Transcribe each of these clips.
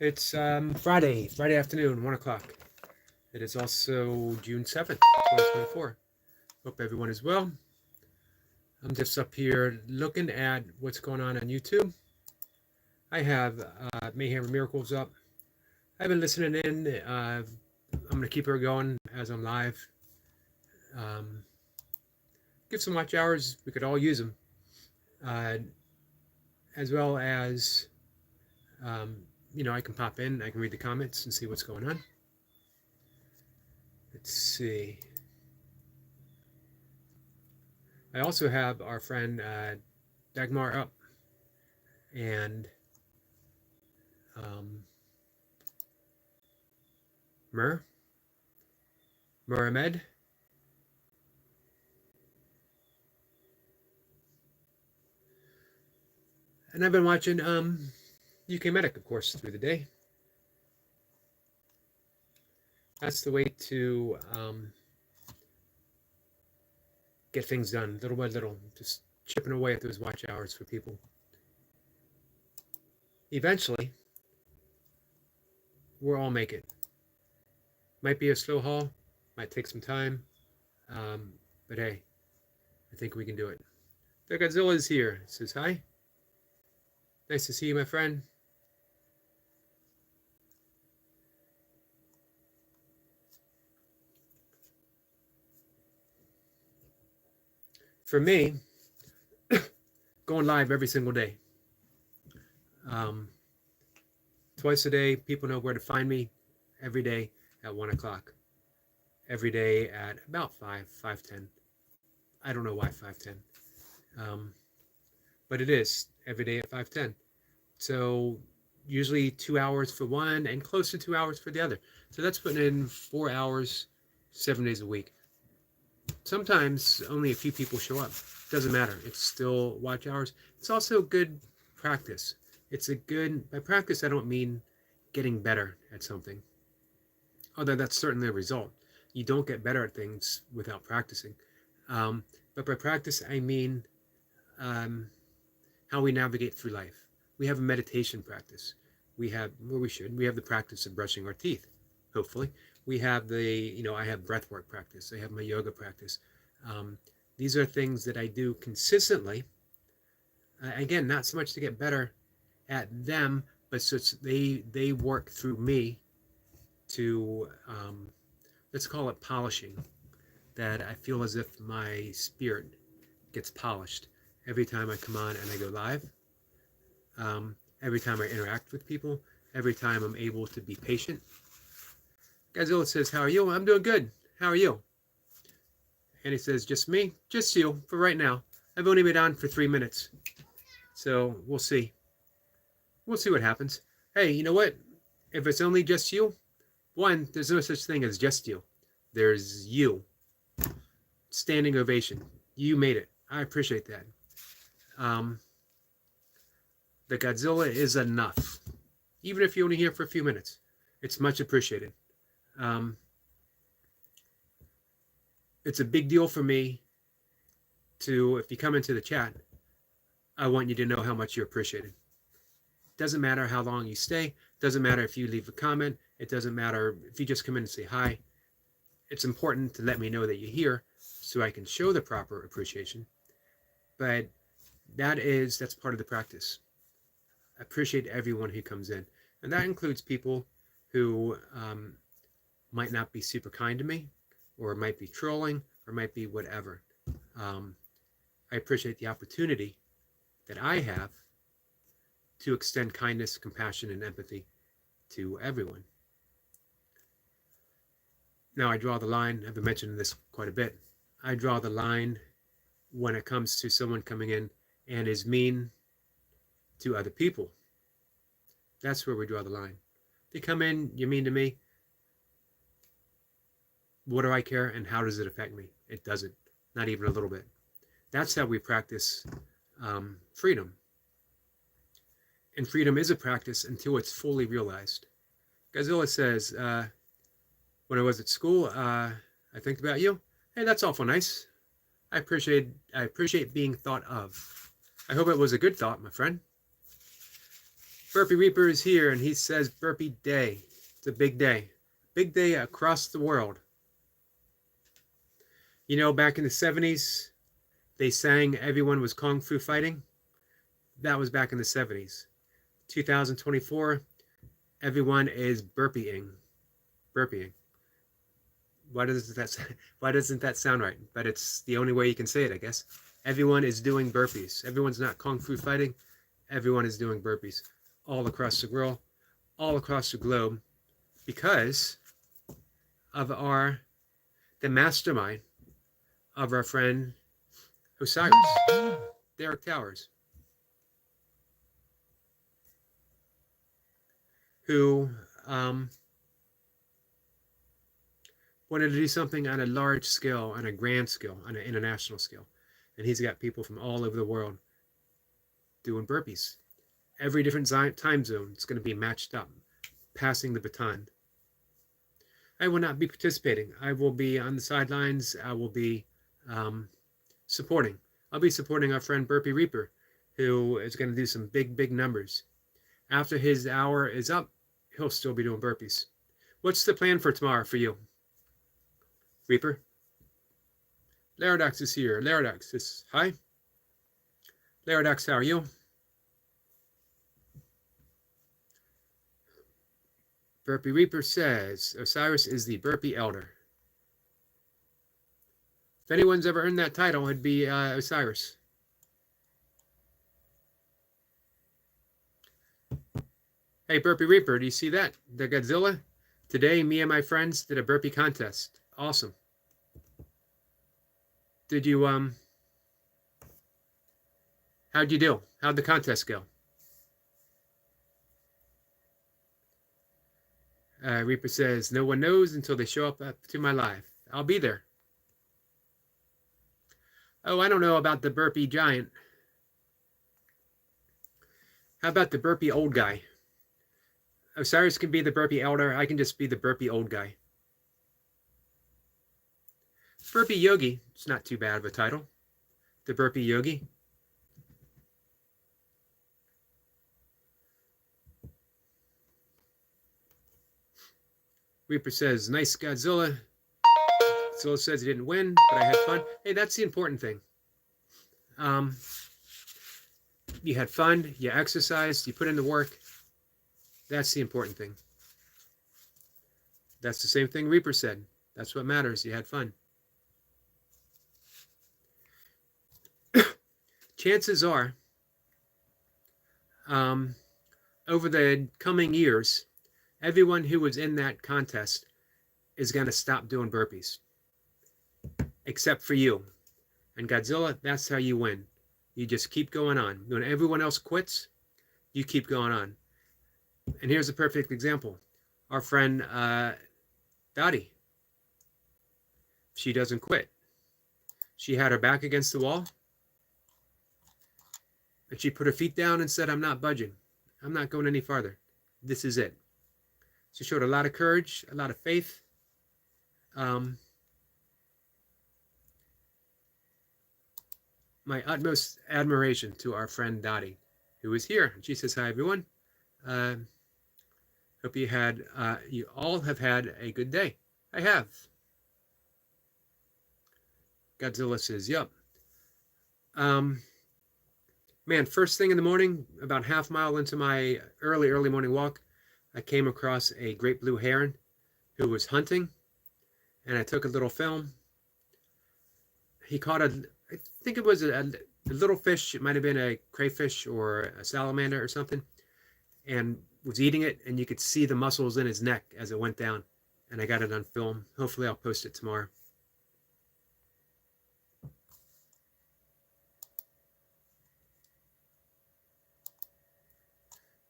It's Friday afternoon, 1 o'clock. It is also June 7th, 2024. Hope everyone is well. I'm just up here looking at what's going on YouTube. I have Mayhem and Miracles up. I've been listening in. I'm going to keep her going as I'm live. Give some watch hours. We could all use them. As well as, I can pop in. I can read the comments and see what's going on. Let's see. I also have our friend Dagmar up and Muramed. And I've been watching UK Medic, of course, through the day. That's the way to get things done, little by little, just chipping away at those watch hours for people. Eventually, we'll all make it. Might be a slow haul, might take some time, but hey, I think we can do it. The Godzilla is here. Says hi. Nice to see you, my friend. For me, going live every single day. Twice a day, people know where to find me. Every day at 1 o'clock. Every day at about 5:10. I don't know why 5:10. But it is every day at 5:10. So usually 2 hours for one and close to 2 hours for the other. So that's putting in 4 hours, 7 days a week. Sometimes only a few people show up. Doesn't matter. It's still watch hours. It's also good practice. By practice, I don't mean getting better at something. Although that's certainly a result. You don't get better at things without practicing. But by practice, I mean how we navigate through life. We have a meditation practice. We have the practice of brushing our teeth, hopefully. We have I have breathwork practice. I have my yoga practice. These are things that I do consistently. Again, not so much to get better at them, but so they work through me to, let's call it polishing, that I feel as if my spirit gets polished every time I come on and I go live, every time I interact with people, every time I'm able to be patient. Godzilla says, how are you? I'm doing good. How are you? And he says, just me? Just you, for right now. I've only been on for 3 minutes. So we'll see. We'll see what happens. Hey, you know what? If it's only just you, one, there's no such thing as just you. There's you. Standing ovation. You made it. I appreciate that. The Godzilla is enough. Even if you're only here for a few minutes. It's much appreciated. It's a big deal for me to, if you come into the chat, I want you to know how much you appreciate it. Doesn't matter how long you stay. Doesn't matter if you leave a comment. It doesn't matter if you just come in and say hi. It's important to let me know that you're here so I can show the proper appreciation. But that's part of the practice. I appreciate everyone who comes in. And that includes people who might not be super kind to me, or might be trolling, or might be whatever. I appreciate the opportunity that I have to extend kindness, compassion, and empathy to everyone. Now, I draw the line. I've been mentioning this quite a bit. I draw the line when it comes to someone coming in and is mean to other people. That's where we draw the line. They come in, you're mean to me. What do I care, and how does it affect me? It doesn't. Not even a little bit. That's how we practice freedom. And freedom is a practice until it's fully realized. Godzilla says, when I was at school, I think about you. Hey, that's awful nice. I appreciate being thought of. I hope it was a good thought, my friend. Burpee Reaper is here, and he says Burpee Day. It's a big day. Big day across the world. You know, back in the 70s, they sang everyone was Kung Fu fighting. That was back in the 70s. 2024, everyone is burpeeing. Burpeeing. Why doesn't that sound right? But it's the only way you can say it, I guess. Everyone is doing burpees. Everyone's not Kung Fu fighting. Everyone is doing burpees all across the world, all across the globe, because of the mastermind of our friend Osiris, Derek Towers, who wanted to do something on a large scale, on a grand scale, on an international scale. And he's got people from all over the world doing burpees. Every different time zone is going to be matched up, passing the baton. I will not be participating. I will be on the sidelines. I will be supporting. I'll be supporting our friend Burpee Reaper, who is going to do some big, big numbers. After his hour is up, he'll still be doing burpees. What's the plan for tomorrow for you, Reaper? Laradox is here. Laradox is hi. Laradox, how are you? Burpee Reaper says Osiris is the Burpee Elder. If anyone's ever earned that title, it'd be Osiris. Hey, Burpee Reaper, do you see that? The Godzilla? Today, me and my friends did a burpee contest. Awesome. Did you, how'd you do? How'd the contest go? Reaper says, no one knows until they show up to my live. I'll be there. Oh, I don't know about the burpee giant. How about the burpee old guy? Osiris can be the burpee elder. I can just be the burpee old guy. Burpee Yogi. It's not too bad of a title. The Burpee Yogi. Reaper says, nice Godzilla. Godzilla says he didn't win, but I had fun. Hey, that's the important thing. You had fun, you exercised, you put in the work. That's the important thing. That's the same thing Reaper said. That's what matters. You had fun. Chances are, over the coming years, everyone who was in that contest is going to stop doing burpees. Except for you. And Godzilla, that's how you win. You just keep going on. When everyone else quits, you keep going on. And here's a perfect example. Our friend Dottie. She doesn't quit. She had her back against the wall. And she put her feet down and said, I'm not budging. I'm not going any farther. This is it. She showed a lot of courage, a lot of faith. My utmost admiration to our friend Dottie, who is here. She says, hi, everyone. Hope you all have had a good day. I have. Godzilla says, yup. Man, first thing in the morning, about half mile into my early morning walk, I came across a great blue heron who was hunting, and I took a little film. He caught I think it was a little fish. It might have been a crayfish or a salamander or something, and was eating it, and you could see the muscles in his neck as it went down, and I got it on film. Hopefully I'll post it tomorrow.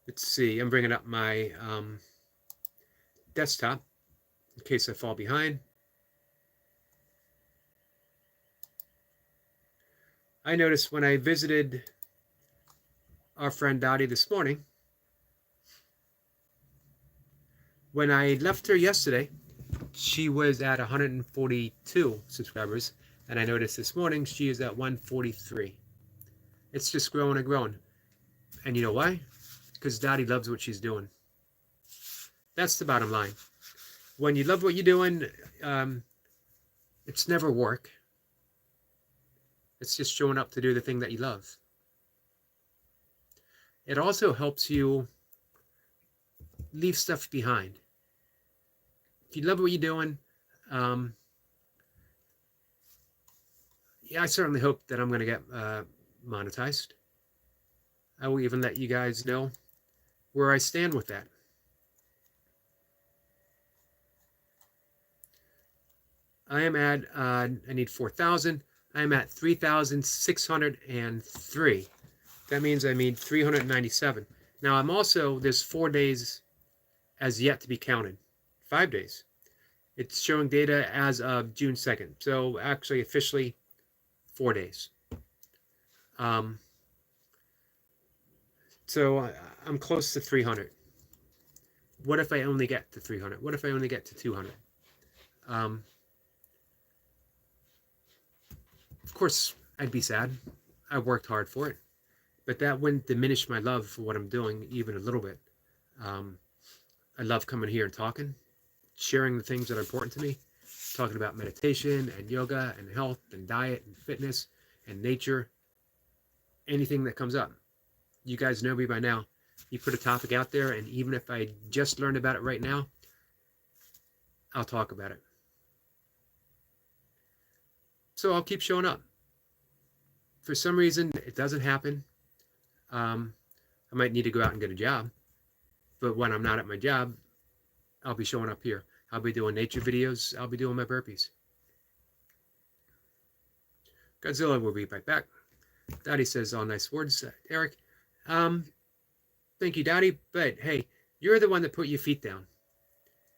Let's see, I'm bringing up my desktop in case I fall behind. I noticed when I visited our friend Dottie this morning, when I left her yesterday, she was at 142 subscribers, and I noticed this morning she is at 143. It's just growing and growing. And you know why? because Dottie loves what she's doing. That's the bottom line. When you love what you're doing, it's never work. It's just showing up to do the thing that you love. It also helps you leave stuff behind. If you love what you're doing, yeah, I certainly hope that I'm going to get monetized. I will even let you guys know where I stand with that. I am at, I need 4,000. I'm at 3,603. That means I need 397. Now I'm also, there's 4 days as yet to be counted. 5 days. It's showing data as of June 2nd. So actually officially 4 days. So I'm close to 300. What if I only get to 300? What if I only get to 200? Of course, I'd be sad. I worked hard for it. But that wouldn't diminish my love for what I'm doing even a little bit. I love coming here and talking, sharing the things that are important to me, talking about meditation and yoga and health and diet and fitness and nature, anything that comes up. You guys know me by now. You put a topic out there, and even if I just learned about it right now, I'll talk about it. So I'll keep showing up. For some reason, it doesn't happen. I might need to go out and get a job. But when I'm not at my job, I'll be showing up here. I'll be doing nature videos. I'll be doing my burpees. Godzilla will be right back. Dottie says, all nice words, Eric. Thank you, Dottie. But hey, you're the one that put your feet down.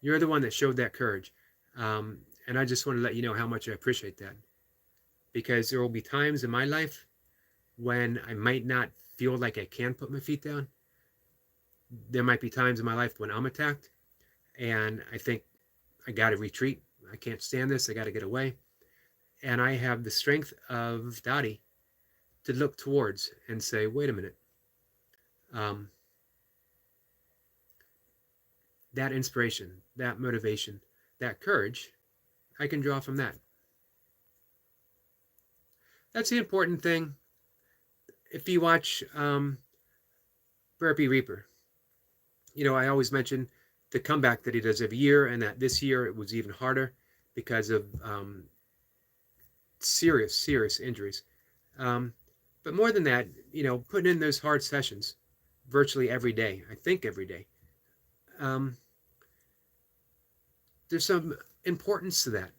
You're the one that showed that courage. And I just want to let you know how much I appreciate that. Because there will be times in my life when I might not feel like I can put my feet down. There might be times in my life when I'm attacked and I think I got to retreat. I can't stand this. I got to get away. And I have the strength of Dottie to look towards and say, wait a minute. That inspiration, that motivation, that courage, I can draw from that. That's the important thing. If you watch Burpee Reaper, you know, I always mention the comeback that he does every year, and that this year it was even harder because of serious injuries. But more than that, you know, putting in those hard sessions virtually every day, I think every day, there's some importance to that.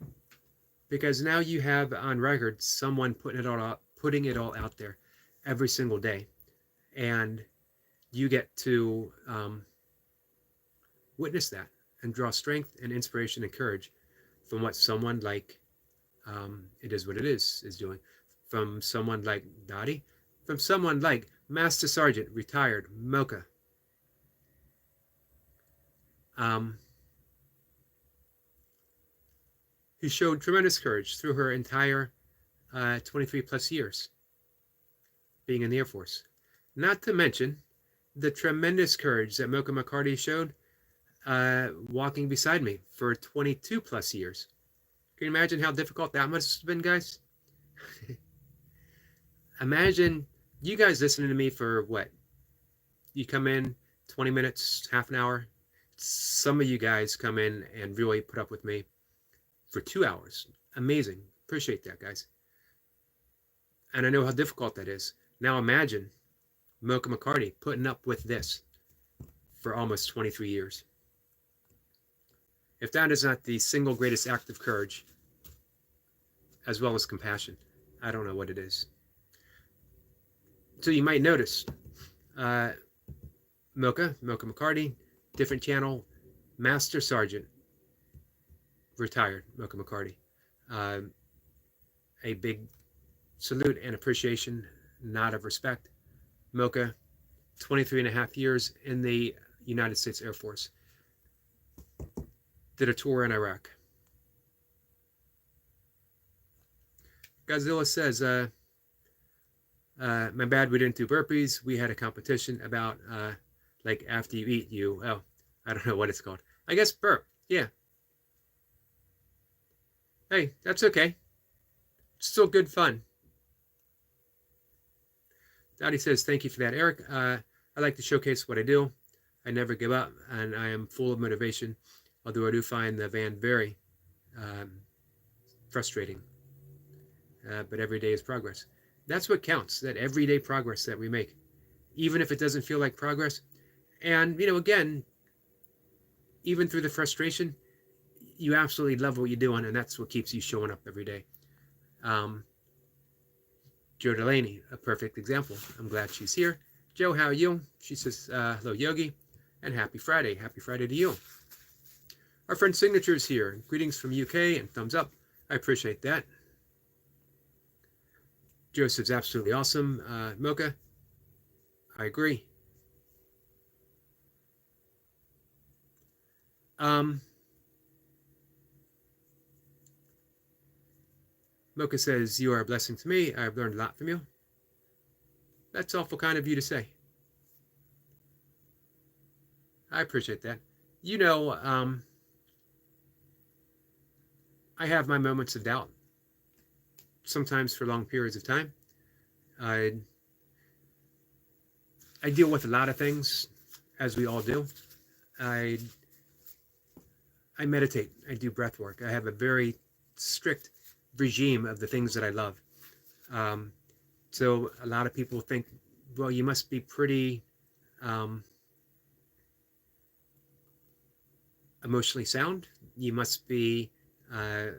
Because now you have on record someone putting it all out there every single day, and you get to witness that and draw strength and inspiration and courage from what someone like It Is What It is doing, from someone like Dottie, from someone like Master Sergeant retired Mocha. Who showed tremendous courage through her entire 23 plus years being in the Air Force. Not to mention the tremendous courage that Mocha McCarty showed walking beside me for 22 plus years. Can you imagine how difficult that must have been, guys? Imagine you guys listening to me for what? You come in 20 minutes, half an hour. Some of you guys come in and really put up with me for 2 hours. Amazing. Appreciate that, guys. And I know how difficult that is. Now imagine Mocha McCarty putting up with this for almost 23 years. If that is not the single greatest act of courage, as well as compassion, I don't know what it is. So you might notice Mocha McCarty, different channel, Master Sergeant, retired Mocha McCarty. A big salute and appreciation, nod of respect. Mocha, 23 and a half years in the United States Air Force. Did a tour in Iraq. Godzilla says, my bad we didn't do burpees. We had a competition about Like after you eat, I don't know what it's called. I guess burp. Yeah. Hey, that's okay. It's still good fun. Dottie says, thank you for that, Eric. I like to showcase what I do. I never give up, and I am full of motivation, although I do find the van very um, frustrating. But every day is progress. That's what counts, that everyday progress that we make, even if it doesn't feel like progress. And, again, even through the frustration, you absolutely love what you're doing, and that's what keeps you showing up every day. Joe Delaney, a perfect example. I'm glad she's here. Joe, how are you? She says, hello, Yogi, and happy Friday. Happy Friday to you. Our friend Signature is here. Greetings from UK and thumbs up. I appreciate that. Joseph's absolutely awesome. Mocha, I agree. Mocha says, you are a blessing to me. I've learned a lot from you. That's awful kind of you to say. I appreciate that. I have my moments of doubt, sometimes for long periods of time. I deal with a lot of things, as we all do. I meditate. I do breath work. I have a very strict regime of the things that I love. So a lot of people think, well, you must be pretty emotionally sound. You must be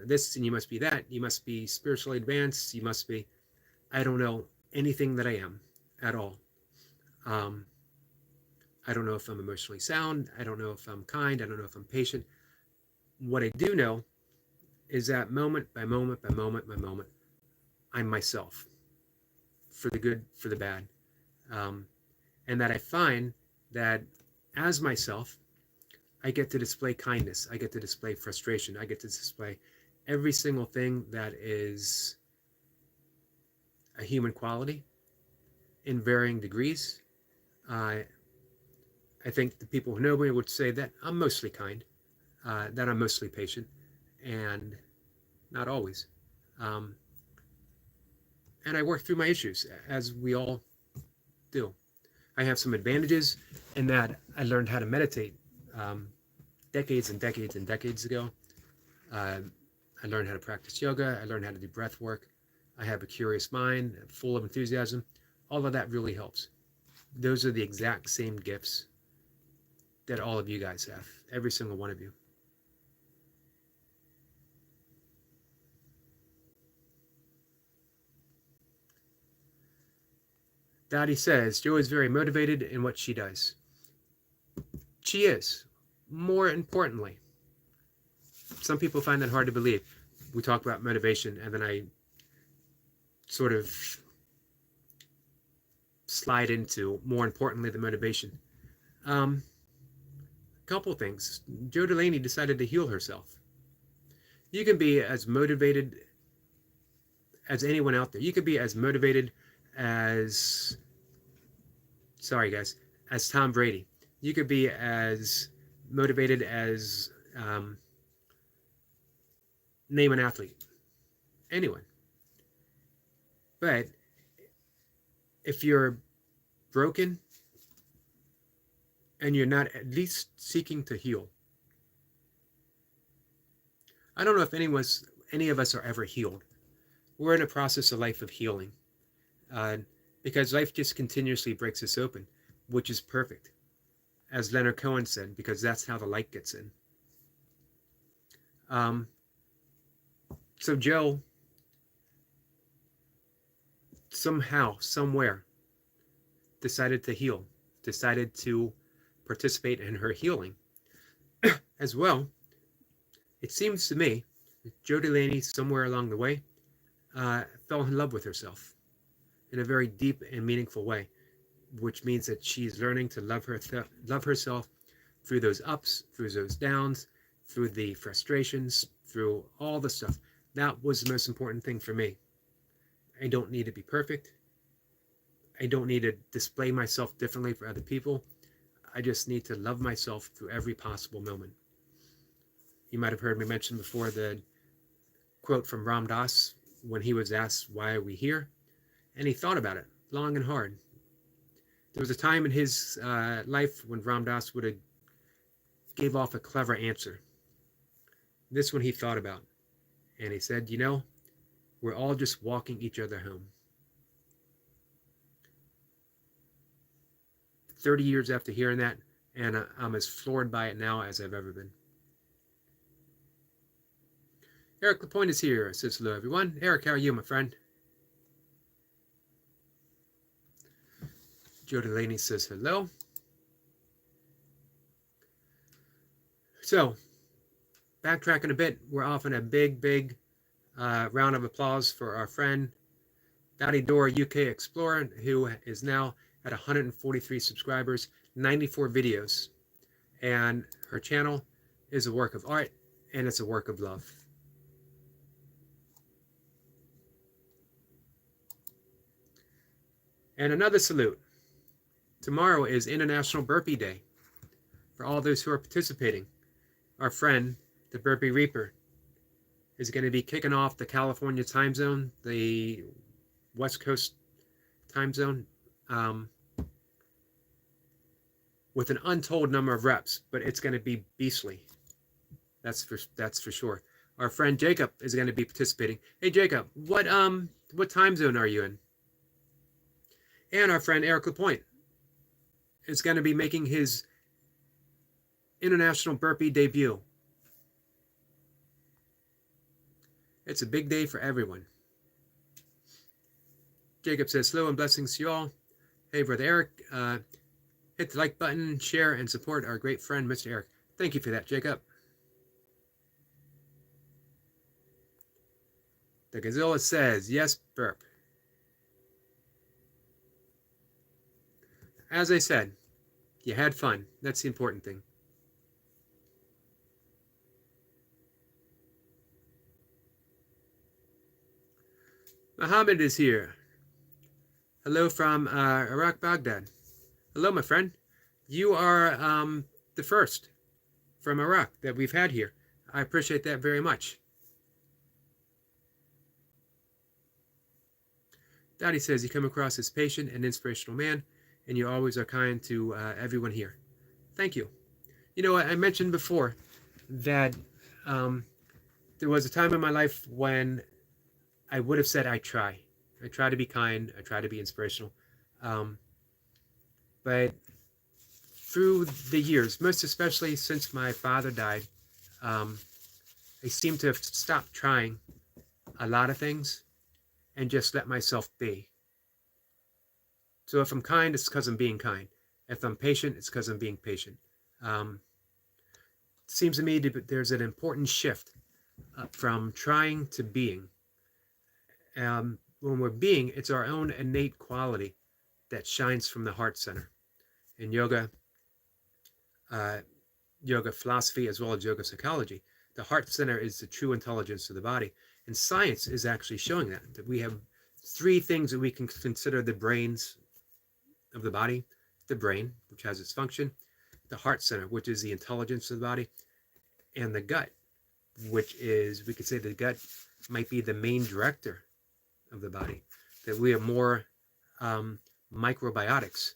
this and you must be that. You must be spiritually advanced. You must be, I don't know anything that I am at all. I don't know if I'm emotionally sound. I don't know if I'm kind. I don't know if I'm patient. What I do know is that moment by moment by moment by moment, I'm myself, for the good, for the bad. And that I find that as myself, I get to display kindness. I get to display frustration. I get to display every single thing that is a human quality in varying degrees. I think the people who know me would say that I'm mostly kind, that I'm mostly patient, and not always. And I work through my issues, as we all do. I have some advantages in that I learned how to meditate decades and decades and decades ago. I learned how to practice yoga. I learned how to do breath work. I have a curious mind, full of enthusiasm. All of that really helps. Those are the exact same gifts that all of you guys have, every single one of you. Dottie says, Jo is very motivated in what she does. She is. More importantly, some people find that hard to believe. We talk about motivation, and then I sort of slide into, more importantly, the motivation. Couple things. Jo Delaney decided to heal herself. You can be as motivated as anyone out there. You could be as motivated as, sorry guys, as Tom Brady. You could be as motivated as, name an athlete. Anyone. But if you're broken and you're not at least seeking to heal, I don't know if any of us are ever healed. We're in a process of life of healing, because life just continuously breaks us open, which is perfect, as Leonard Cohen said, because that's how the light gets in. So Jo, somehow, somewhere, decided to heal, decided to participate in her healing. As well, it seems to me, Jo Delaney, somewhere along the way, fell in love with herself in a very deep and meaningful way, which means that she's learning to love herself through those ups, through those downs, through the frustrations, through all the stuff. That was the most important thing for me. I don't need to be perfect. I don't need to display myself differently for other people. I just need to love myself through every possible moment. You might have heard me mention before the quote from Ram Dass when he was asked, "Why are we here?" And he thought about it long and hard. There was a time in his life when Ram Dass would have gave off a clever answer. This one he thought about. And he said, we're all just walking each other home. 30 years after hearing that, and I'm as floored by it now as I've ever been. Eric Lapointe is here. Says hello, everyone. Eric, how are you, my friend? Joe Delaney says hello. So, backtracking a bit, we're offering a big round of applause for our friend, Dottie Dora UK Explorer, who is now at 143 subscribers, 94 videos. And her channel is a work of art, and it's a work of love. And another salute. Tomorrow is International Burpee Day. For all those who are participating, our friend, the Burpee Reaper, is going to be kicking off the California time zone, the West Coast time zone, with an untold number of reps, but it's going to be beastly. That's for sure. Our friend Jacob is going to be participating. Hey Jacob, what time zone are you in? And our friend Eric Lapointe is going to be making his International Burpee debut. It's a big day for everyone. Jacob says, hello and blessings to you all. Hey, Brother Eric, hit the like button, share, and support our great friend, Mr. Eric. Thank you for that, Jacob. The Gazilla says, yes, burp. As I said, you had fun. That's the important thing. Muhammad is here. Hello from Iraq, Baghdad. Hello, my friend. You are the first from Iraq that we've had here. I appreciate that very much. Dottie says, you come across as patient and inspirational man, and you always are kind to everyone here. Thank you. I mentioned before that there was a time in my life when I would have said I try. I try to be kind. I try to be inspirational. But through the years, most especially since my father died, I seem to have stopped trying a lot of things and just let myself be. So if I'm kind, it's because I'm being kind. If I'm patient, it's because I'm being patient. It seems to me that there's an important shift from trying to being. When we're being, it's our own innate quality that shines from the heart center. In yoga philosophy, as well as yoga psychology, the heart center is the true intelligence of the body. And science is actually showing that we have three things that we can consider the brains of the body: the brain, which has its function; the heart center, which is the intelligence of the body; and the gut, which is, we could say the gut might be the main director of the body. That we have more microbiotics.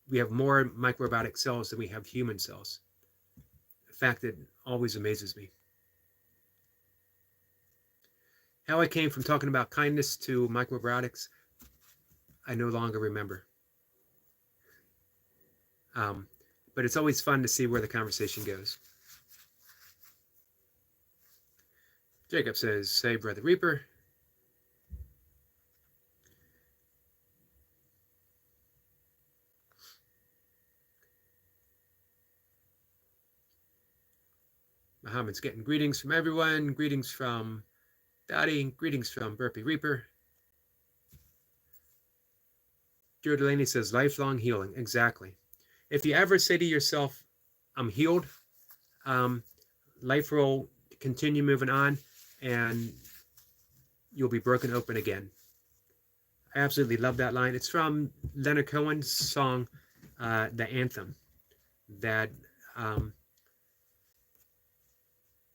We have more microbiotic cells than we have human cells. A fact that always amazes me. How I came from talking about kindness to microbiotics, I no longer remember. But it's always fun to see where the conversation goes. Jacob says, say, Brother Reaper. Muhammad's getting greetings from everyone. Greetings from Dottie. Greetings from Burpee Reaper. Joe Delaney says, lifelong healing. Exactly. If you ever say to yourself, I'm healed, life will continue moving on and you'll be broken open again. I absolutely love that line. It's from Leonard Cohen's song, The Anthem. that, um,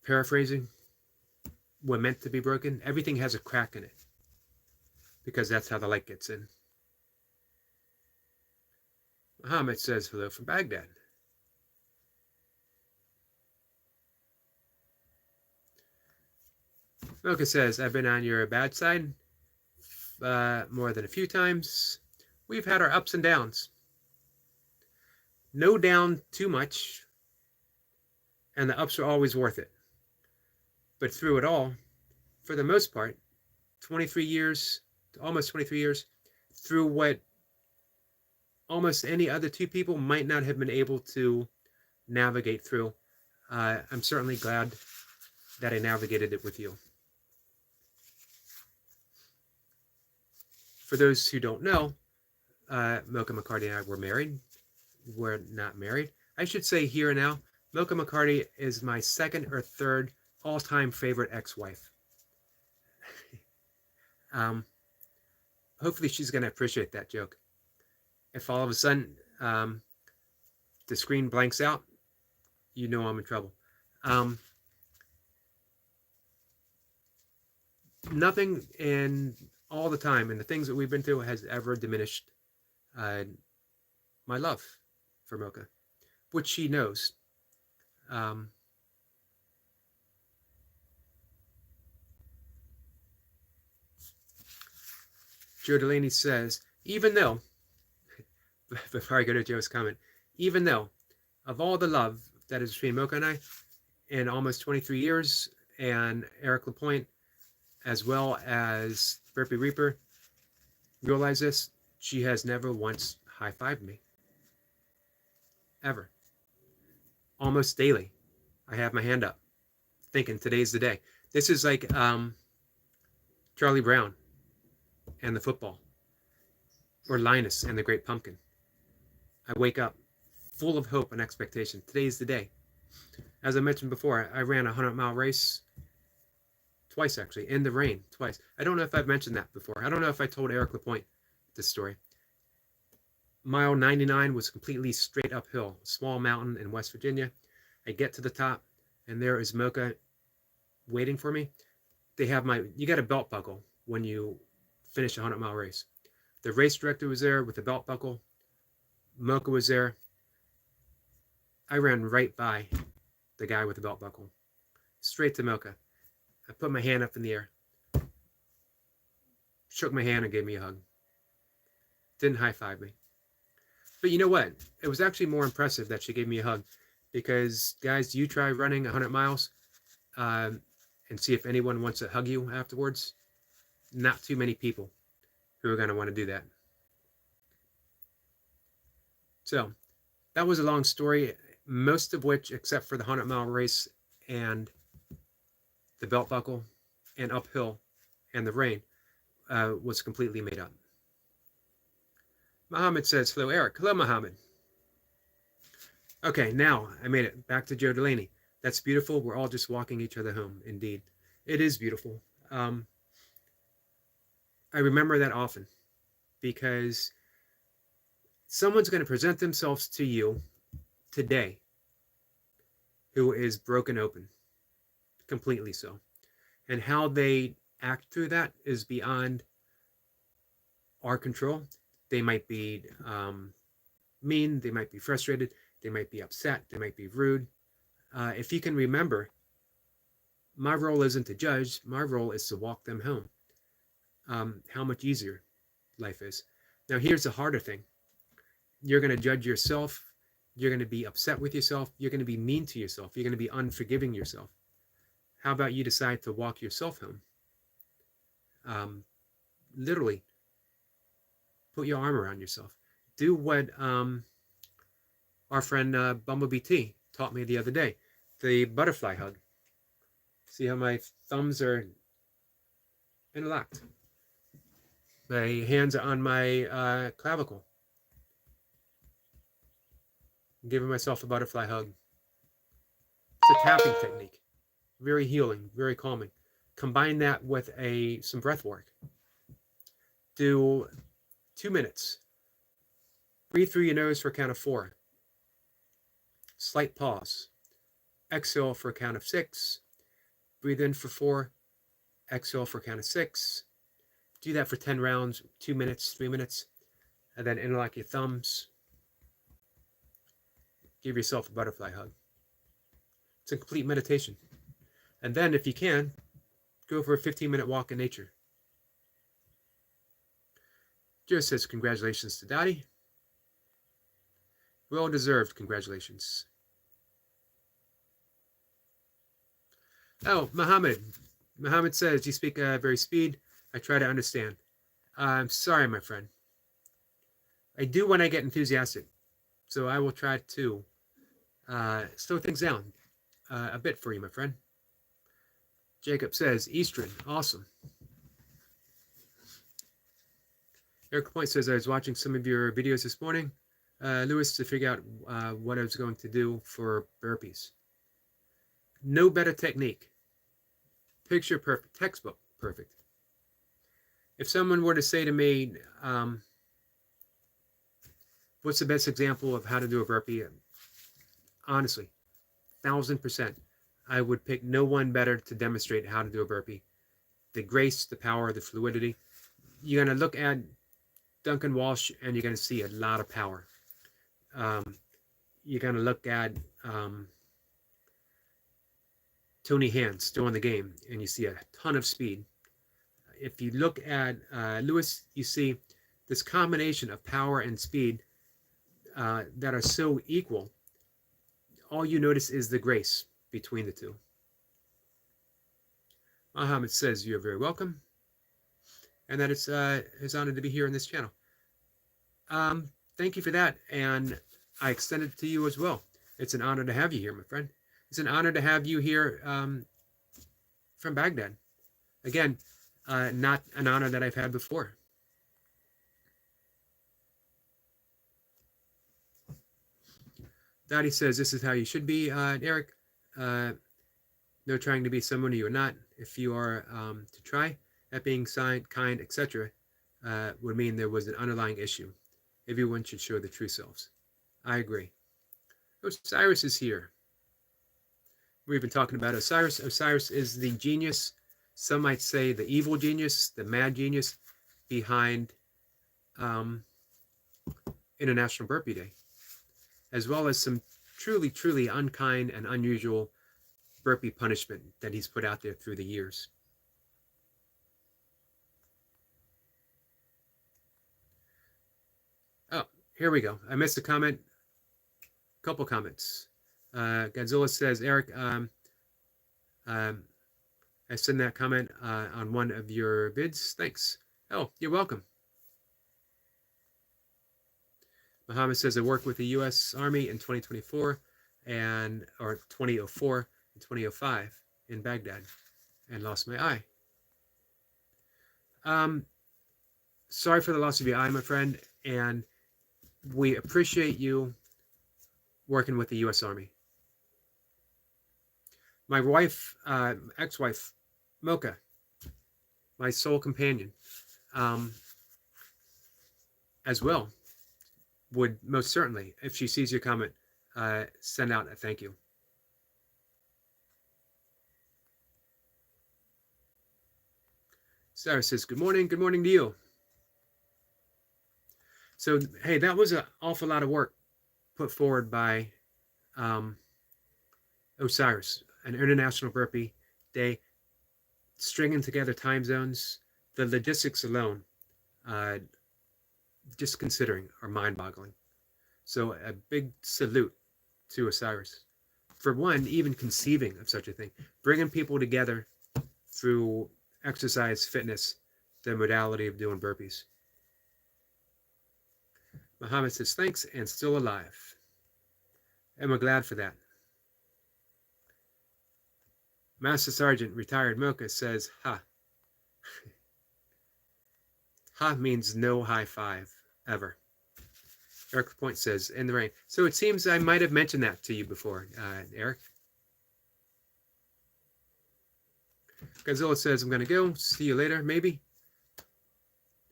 paraphrasing, were meant to be broken. Everything has a crack in it because that's how the light gets in. Muhammad says hello from Baghdad. Mocha says, I've been on your bad side more than a few times. We've had our ups and downs. No down too much, and the ups are always worth it. But through it all, for the most part, 23 years, almost 23 years, through what almost any other two people might not have been able to navigate through, I'm certainly glad that I navigated it with you. For those who don't know, Mocha McCarty and I were married. We're not married. I should say here and now, Mocha McCarty is my second or third all-time favorite ex-wife. Hopefully she's going to appreciate that joke. If all of a sudden the screen blanks out, you know I'm in trouble. Nothing in all the time and the things that we've been through has ever diminished my love for Mocha, which she knows. Joe Delaney says, even though, before I go to Joe's comment, even though of all the love that is between Mocha and I in almost 23 years, and Eric LaPointe, as well as Burpee Reaper, realize this, she has never once high-fived me. Ever. Almost daily, I have my hand up, thinking today's the day. This is like Charlie Brown and the football, or Linus and the Great Pumpkin. I wake up full of hope and expectation. Today's the day. As I mentioned before, I ran a 100-mile race twice, actually, in the rain, twice. I don't know if I've mentioned that before. I don't know if I told Eric LaPointe this story. Mile 99 was completely straight uphill, small mountain in West Virginia. I get to the top, and there is Mocha waiting for me. They have you got a belt buckle when you finish a 100-mile race. The race director was there with the belt buckle. Mocha was there. I ran right by the guy with the belt buckle, straight to Mocha. I put my hand up in the air, shook my hand and gave me a hug. Didn't high-five me. But you know what? It was actually more impressive that she gave me a hug, because, guys, you try running 100 miles and see if anyone wants to hug you afterwards. Not too many people who are going to want to do that. So, that was a long story, most of which, except for the 100-mile race and the belt buckle and uphill and the rain, was completely made up. Muhammad says, hello, Eric. Hello, Muhammad. Okay, now I made it back to Joe Delaney. That's beautiful. We're all just walking each other home. Indeed. It is beautiful. I remember that often, because someone's going to present themselves to you today who is broken open, completely so. And how they act through that is beyond our control. They might be mean, they might be frustrated, they might be upset, they might be rude. If you can remember, my role isn't to judge, my role is to walk them home. How much easier life is. Now here's the harder thing. You're going to judge yourself, you're going to be upset with yourself, you're going to be mean to yourself, you're going to be unforgiving yourself. How about you decide to walk yourself home? Literally, put your arm around yourself. Do what our friend Bumblebee T taught me the other day, the butterfly hug. See how my thumbs are interlocked? My hands are on my clavicle. I'm giving myself a butterfly hug. It's a tapping technique. Very healing, very calming. Combine that with some breath work. Do 2 minutes. Breathe through your nose for a count of 4. Slight pause. Exhale for a count of 6. Breathe in for 4. Exhale for a count of 6. Do that for 10 rounds, 2 minutes, 3 minutes. And then interlock your thumbs. Give yourself a butterfly hug. It's a complete meditation. And then, if you can, go for a 15-minute walk in nature. Joe says, congratulations to Dottie. Well deserved congratulations. Oh, Muhammad. Muhammad says, you speak very speed. I try to understand. I'm sorry, my friend. I do when I get enthusiastic. So I will try to slow things down a bit for you, my friend. Jacob says, Eastern, awesome. Eric Point says, I was watching some of your videos this morning, Lewis, to figure out what I was going to do for burpees. No better technique. Picture perfect, textbook perfect. If someone were to say to me, what's the best example of how to do a burpee? Honestly, 1000%. I would pick no one better to demonstrate how to do a burpee. The grace, the power, the fluidity. You're going to look at Duncan Walsh and you're going to see a lot of power. You're going to look at Tony Hand still in the game and you see a ton of speed. If you look at Lewis, you see this combination of power and speed that are so equal. All you notice is the grace between the two. Muhammad says you're very welcome and that it's his honor to be here on this channel. Thank you for that, and I extend it to you as well. It's an honor to have you here, my friend. It's an honor to have you here from Baghdad. Again, not an honor that I've had before. Dottie says, this is how you should be, Eric. No trying to be someone you're not. If you are to try at being kind, etc., would mean there was an underlying issue. Everyone should show their true selves. I agree. Osiris is here. We've been talking about Osiris. Osiris is the genius, some might say the evil genius, the mad genius behind International Burpee Day, as well as some truly, truly unkind and unusual burpee punishment that he's put out there through the years. Oh, here we go. I missed a comment. Couple comments. Godzilla says, Eric, I sent that comment on one of your vids. Thanks. Oh, you're welcome. Muhammad says, I worked with the U.S. Army in 2024 or 2004 and 2005 in Baghdad and lost my eye. Sorry for the loss of your eye, my friend, and we appreciate you working with the U.S. Army. My wife, ex-wife, Mocha, my sole companion, as well, would most certainly, if she sees your comment, send out a thank you. Sarah says, good morning to you. So, hey, that was an awful lot of work put forward by Osiris, an International Burpee Day, stringing together time zones. The logistics alone, just considering, are mind-boggling. So a big salute to Osiris. For one, even conceiving of such a thing, bringing people together through exercise, fitness, the modality of doing burpees. Muhammad says, thanks, and still alive. And we're glad for that. Master Sergeant, retired Mocha, says, ha. Ha means no high five, ever. Eric Point says, in the rain. So it seems I might have mentioned that to you before, Eric. Godzilla says, I'm going to go. See you later, maybe.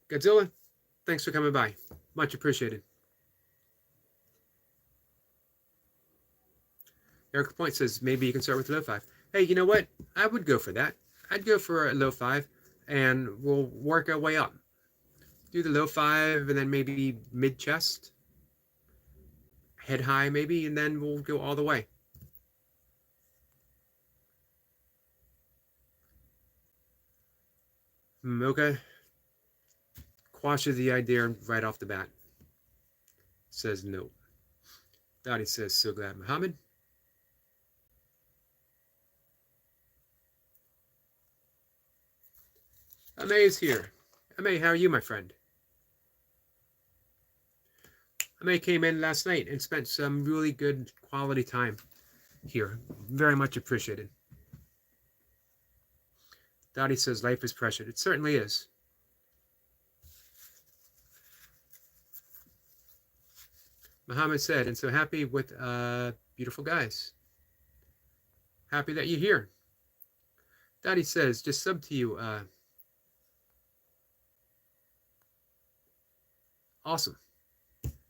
Godzilla, thanks for coming by. Much appreciated. Eric Lapointe says maybe you can start with low 5. Hey, you know what? I would go for that. I'd go for a low 5, and we'll work our way up. Do the low 5, and then maybe mid chest, head high maybe, and then we'll go all the way. Mocha quashes the idea right off the bat. Says no. Dottie says, so glad. Muhammad? Ame is here. Ame, how are you, my friend? Ame came in last night and spent some really good quality time here. Very much appreciated. Dottie says life is precious. It certainly is. Muhammad said, and so happy with beautiful guys. Happy that you're here. Dottie says, just sub to you. Awesome.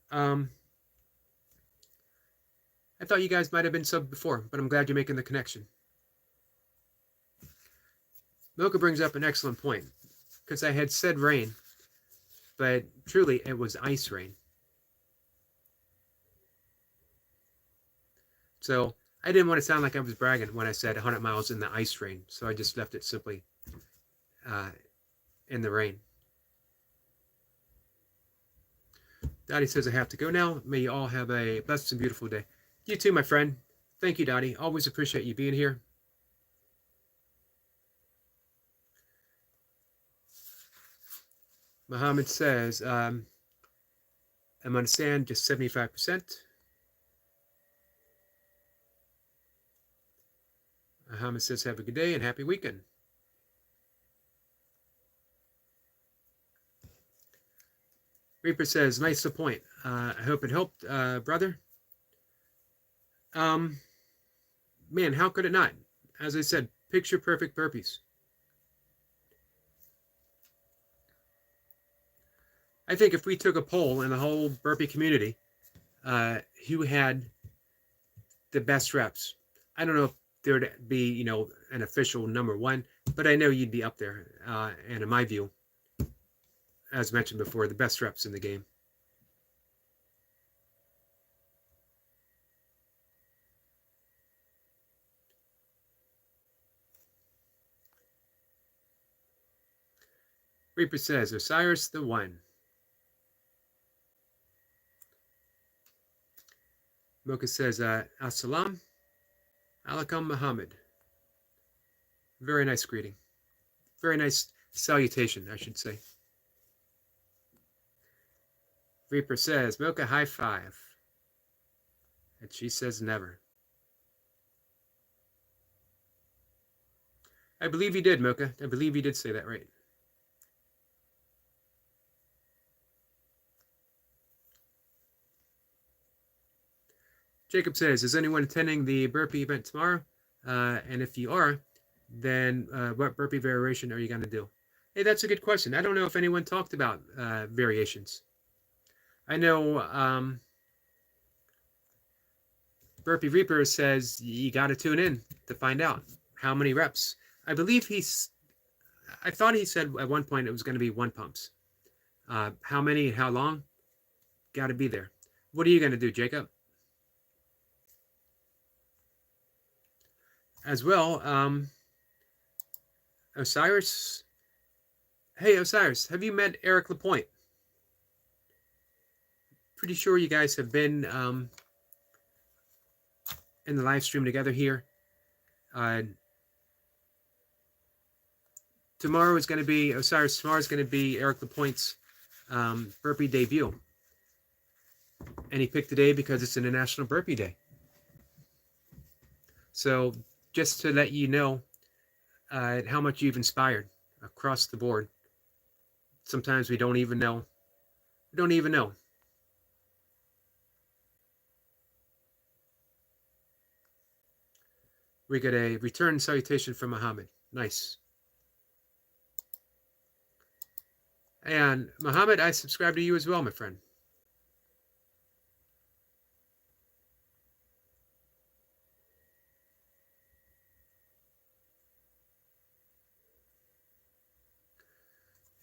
I thought you guys might have been subbed before, but I'm glad you're making the connection. Mocha brings up an excellent point, because I had said rain, but truly it was ice rain. So I didn't want to sound like I was bragging when I said 100 miles in the ice rain, so I just left it simply in the rain. Dottie says I have to go now. May you all have a blessed and beautiful day. You too, my friend. Thank you, Dottie. Always appreciate you being here. Muhammad says, I'm on sand just 75%. Muhammad says, have a good day and happy weekend. Reaper says, nice point. I hope it helped, brother. Man, how could it not? As I said, picture perfect burpees. I think if we took a poll in the whole burpee community, who had the best reps, I don't know if there would be, you know, an official number one, but I know you'd be up there. And in my view, as mentioned before, the best reps in the game. Reaper says, Osiris the one. Mocha says, Assalam alaikum Muhammad. Very nice greeting. Very nice salutation, I should say. Reaper says, Mocha high five. And she says never. I believe you did, Mocha. I believe you did say that right. Jacob says, is anyone attending the burpee event tomorrow? And if you are, then what burpee variation are you going to do? Hey, that's a good question. I don't know if anyone talked about variations. I know Burpee Reaper says you got to tune in to find out how many reps. I believe I thought he said at one point it was going to be 1 pumps. How many and how long? Got to be there. What are you going to do, Jacob? As well, Osiris. Hey, Osiris, have you met Eric Lapointe? Pretty sure you guys have been in the live stream together here. Tomorrow is going to be, Osiris, tomorrow is going to be Eric Lapointe's burpee debut. And he picked the day because it's International Burpee Day. So just to let you know how much you've inspired across the board. Sometimes we don't even know. We don't even know. We get a return salutation from Muhammad. Nice. And Muhammad, I subscribe to you as well, my friend.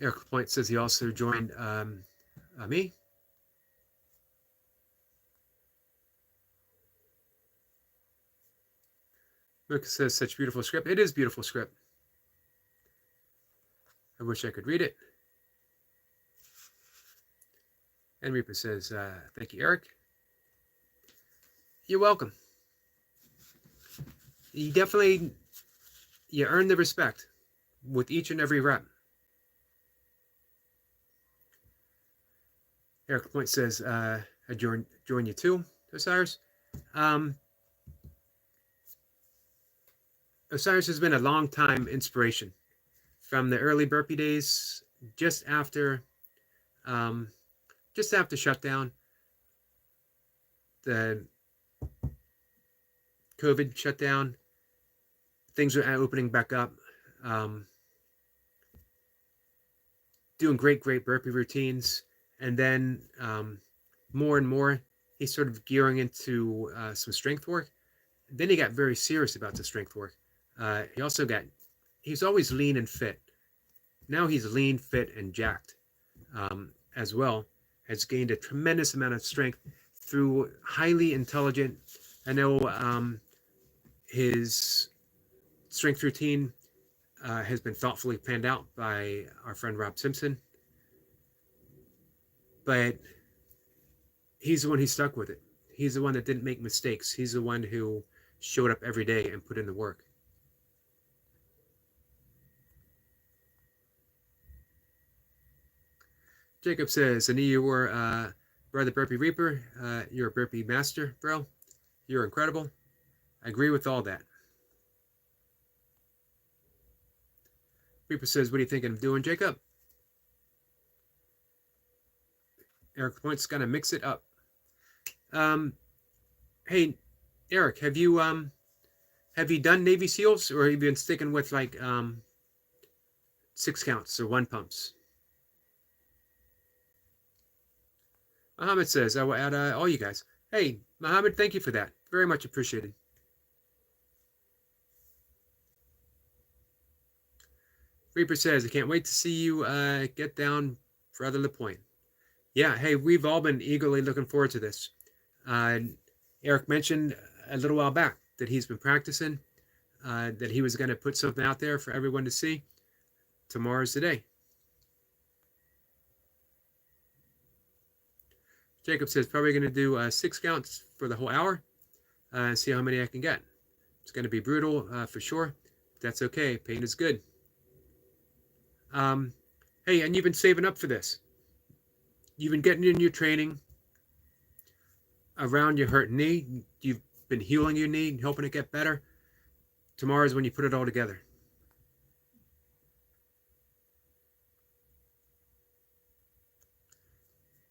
Eric Point says he also joined me. Lucas says such beautiful script. It is beautiful script. I wish I could read it. And Reaper says, thank you, Eric. You're welcome. You definitely, you earn the respect with each and every rep. Eric Point says, I join you too, Osiris. Osiris has been a long time inspiration from the early burpee days, just after shutdown, the COVID shutdown, things are opening back up. Doing great burpee routines, and then more and more he's sort of gearing into some strength work. Then he got very serious about the strength work. He's always lean and fit. Now he's lean, fit, and jacked as well. Has gained a tremendous amount of strength through highly intelligent. I know his strength routine has been thoughtfully planned out by our friend Rob Simpson. But he's the one who stuck with it. He's the one that didn't make mistakes. He's the one who showed up every day and put in the work. Jacob says, I knew you were Brother Burpee Reaper. You're a burpee master, bro. You're incredible. I agree with all that. Reaper says, what are you thinking of doing, Jacob? Eric Point's gonna mix it up. Hey, Eric, have you done Navy SEALs, or have you been sticking with like 6 counts or 1 pumps? Muhammad says, I will add all you guys. Hey, Muhammad, thank you for that. Very much appreciated. Reaper says, I can't wait to see you get down Brother LaPointe. Yeah, hey, we've all been eagerly looking forward to this. Eric mentioned a little while back that he's been practicing, that he was going to put something out there for everyone to see. Tomorrow's the day. Jacob says, probably going to do 6 counts for the whole hour and see how many I can get. It's going to be brutal for sure. But that's okay. Pain is good. Hey, and you've been saving up for this. You've been getting in your training around your hurt knee. You've been healing your knee and helping it get better. Tomorrow's when you put it all together.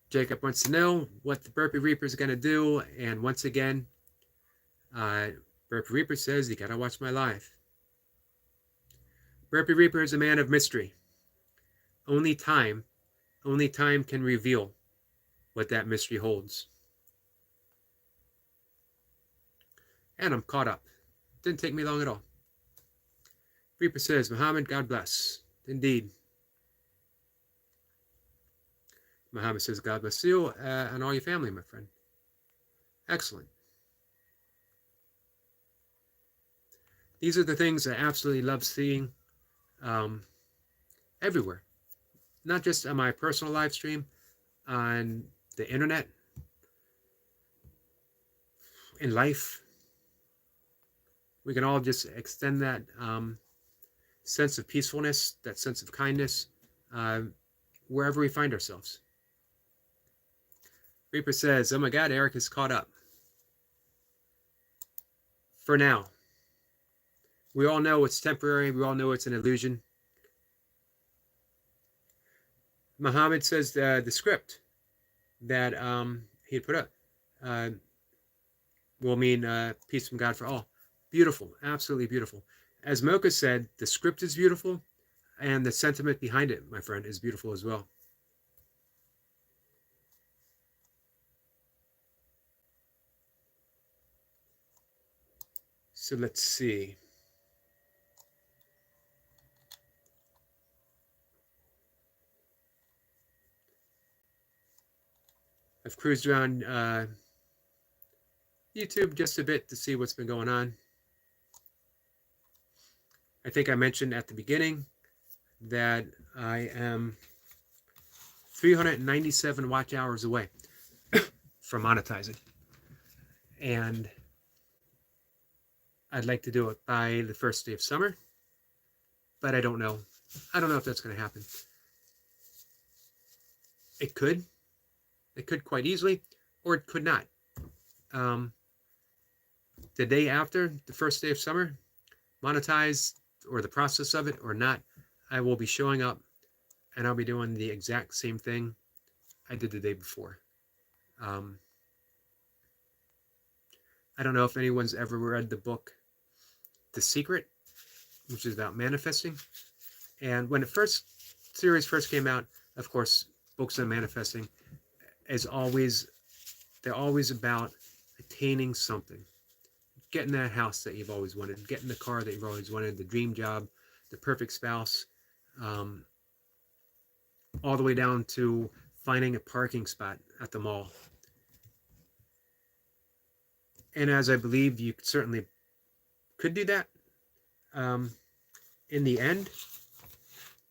Jacob wants to know what the Burpee Reaper is going to do. And once again, Burpee Reaper says, you got to watch my live. Burpee Reaper is a man of mystery. Only time can reveal what that mystery holds. And I'm caught up. Didn't take me long at all. Reaper says, Muhammad, God bless. Indeed. Muhammad says, God bless you and all your family, my friend. Excellent. These are the things I absolutely love seeing everywhere. Not just on my personal live stream, on the internet, in life. We can all just extend that sense of peacefulness, that sense of kindness, wherever we find ourselves. Reaper says, oh my God, Eric is caught up. For now. We all know it's temporary. We all know it's an illusion. Muhammad says the script that he put up will mean peace from God for all. Beautiful. Absolutely beautiful. As Mocha said, the script is beautiful, and the sentiment behind it, my friend, is beautiful as well. So let's see. I've cruised around YouTube just a bit to see what's been going on. I think I mentioned at the beginning that I am 397 watch hours away from monetizing. And I'd like to do it by the first day of summer, but I don't know. I don't know if that's going to happen. It could. It could quite easily, or it could not. The day after the first day of summer, monetize or the process of it or not, I will be showing up and I'll be doing the exact same thing I did the day before. I don't know if anyone's ever read the book The Secret, which is about manifesting. And when the series first came out, of course, books on manifesting they're always about attaining something. Getting that house that you've always wanted, getting the car that you've always wanted, the dream job, the perfect spouse, all the way down to finding a parking spot at the mall. And as I believe you certainly could do that, in the end,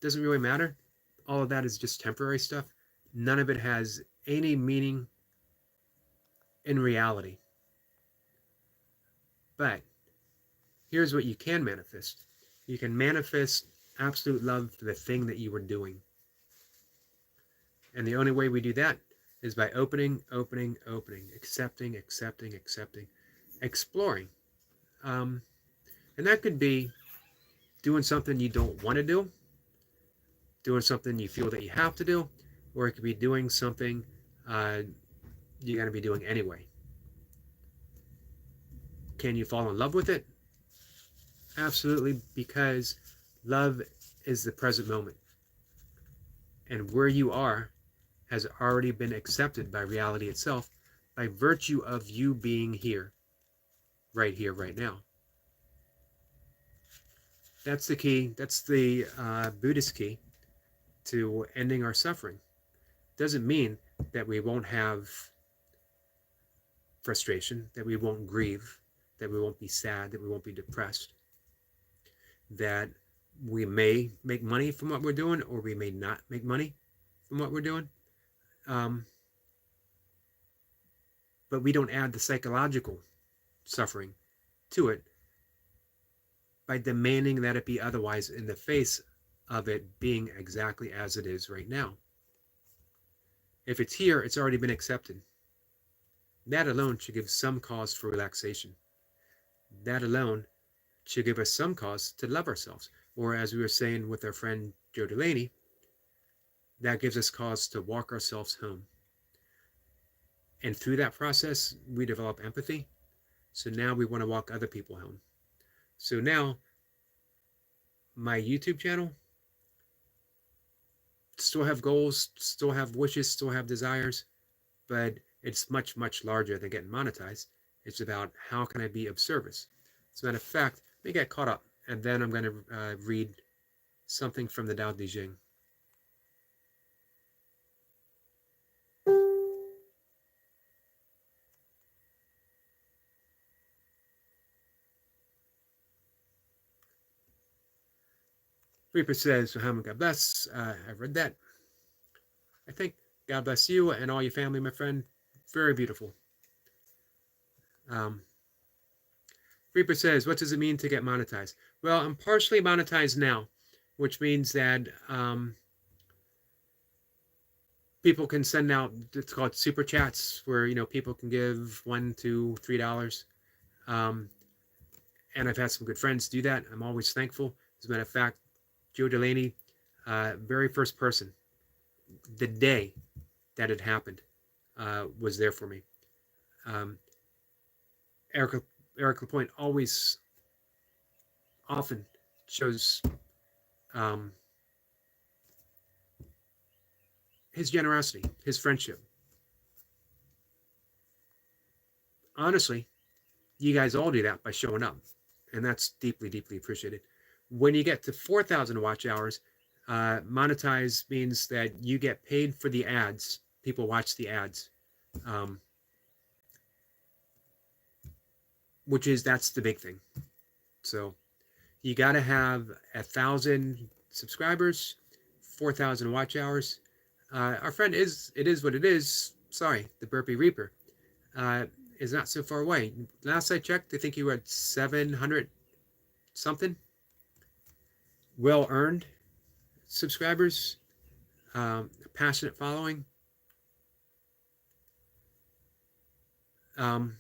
doesn't really matter. All of that is just temporary stuff. None of it has any meaning in reality. But here's what you can manifest. You can manifest absolute love for the thing that you were doing. And the only way we do that is by opening, accepting, exploring. And that could be doing something you don't want to do, doing something you feel that you have to do, or it could be doing something you're going to be doing anyway. Can you fall in love with it? Absolutely, because love is the present moment. And where you are has already been accepted by reality itself by virtue of you being here, right now. That's the key. That's the Buddhist key to ending our suffering. Doesn't mean that we won't have frustration, that we won't grieve, that we won't be sad, that we won't be depressed, that we may make money from what we're doing or we may not make money from what we're doing. But we don't add the psychological suffering to it by demanding that it be otherwise in the face of it being exactly as it is right now. If it's here, it's already been accepted. That alone should give some cause for relaxation. That alone should give us some cause to love ourselves. Or as we were saying with our friend Joe Delaney, that gives us cause to walk ourselves home. And through that process, we develop empathy. So now we want to walk other people home. So now, my YouTube channel still have goals, still have wishes, still have desires, but it's much, much larger than getting monetized. It's about how can I be of service. As a matter of fact, let me get caught up, and then I'm going to read something from the Tao Te Ching. Reaper says, Muhammad, God bless. I've read that. I think God bless you and all your family, my friend. Very beautiful. Reaper says, what does it mean to get monetized? Well, I'm partially monetized now, which means that people can send out, it's called super chats, where people can give $1, $2, $3. And I've had some good friends do that. I'm always thankful. As a matter of fact, Joe Delaney, very first person, the day that it happened, was there for me. Eric LaPointe often shows his generosity, his friendship. Honestly, you guys all do that by showing up, and that's deeply, deeply appreciated. When you get to 4,000 watch hours, monetize means that you get paid for the ads. People watch the ads. um, that's the big thing. So you got to have 1,000 subscribers, 4,000 watch hours. Our friend it is what it is. Sorry, the Burpee Reaper uh, is not so far away. Last I checked, I think you were at 700 something. Well earned subscribers, a passionate following. Um,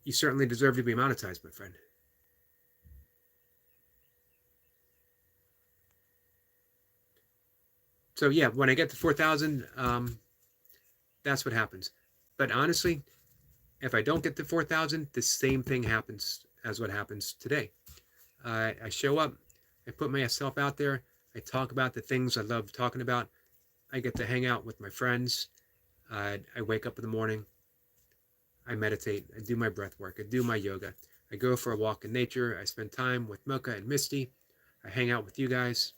you certainly deserve to be monetized, my friend. So yeah, when I get to 4,000, that's what happens. But honestly, if I don't get to 4,000, the same thing happens as what happens today. I show up, I put myself out there, I talk about the things I love talking about. I get to hang out with my friends. I wake up in the morning, I meditate, I do my breath work, I do my yoga, I go for a walk in nature, I spend time with Mocha and Misty, I hang out with you guys.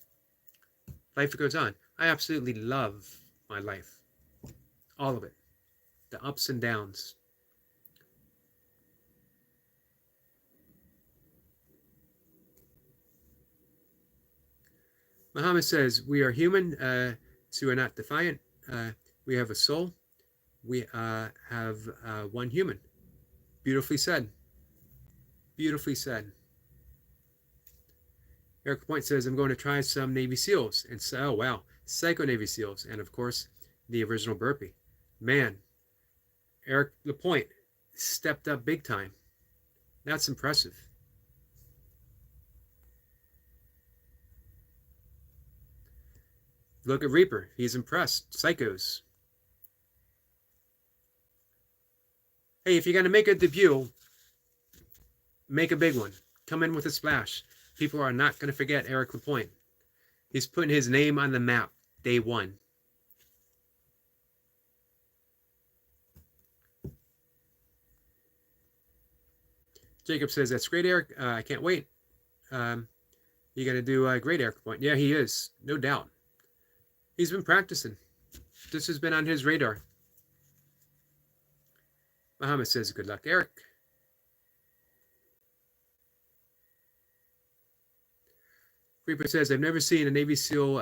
Life goes on. I absolutely love my life, all of it, the ups and downs. Muhammad says, we are human, so we're not defiant. We have a soul. We have one human. Beautifully said. Beautifully said. Eric Point says, I'm going to try some Navy SEALs. And so, oh, wow. Psycho Navy SEALs. And of course, the original burpee. Man, Eric Lapointe stepped up big time. That's impressive. Look at Reaper. He's impressed. Psychos. Hey, if you're going to make a debut, make a big one. Come in with a splash. People are not going to forget Eric Lapointe. He's putting his name on the map day one. Jacob says, that's great, Eric. I can't wait. You're going to do a great, Eric Lapointe. Yeah, he is. No doubt. He's been practicing. This has been on his radar. Muhammad says, good luck, Eric. Reaper says, I've never seen a Navy SEAL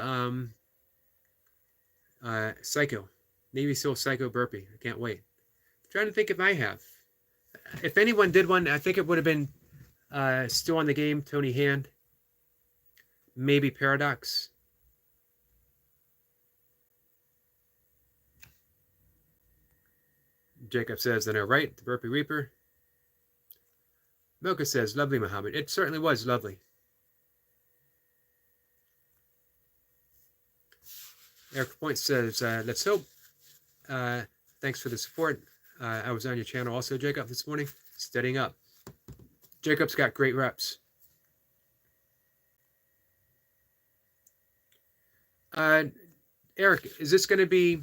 psycho. Navy SEAL psycho burpee. I can't wait. I'm trying to think if I have. If anyone did one, I think it would have been still on the game, Tony Hand. Maybe Paradox. Jacob says, I know, right? The Burpee Reaper. Mocha says, lovely, Muhammad. It certainly was lovely. Eric Point says, let's hope. Thanks for the support. I was on your channel also, Jacob, this morning, studying up. Jacob's got great reps. Eric, is this going to be...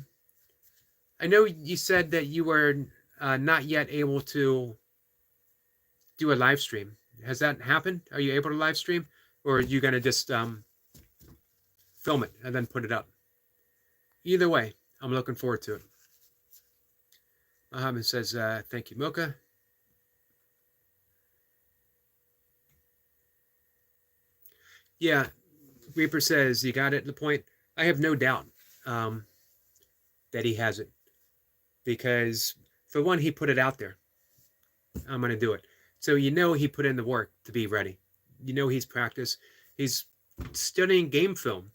I know you said that you were not yet able to do a live stream. Has that happened? Are you able to live stream? Or are you going to just film it and then put it up? Either way, I'm looking forward to it. Muhammad says, thank you, Mocha. Yeah, Reaper says, you got it, Lapointe. I have no doubt that he has it. Because, for one, he put it out there. I'm going to do it. So you know he put in the work to be ready. You know he's practiced. He's studying game film.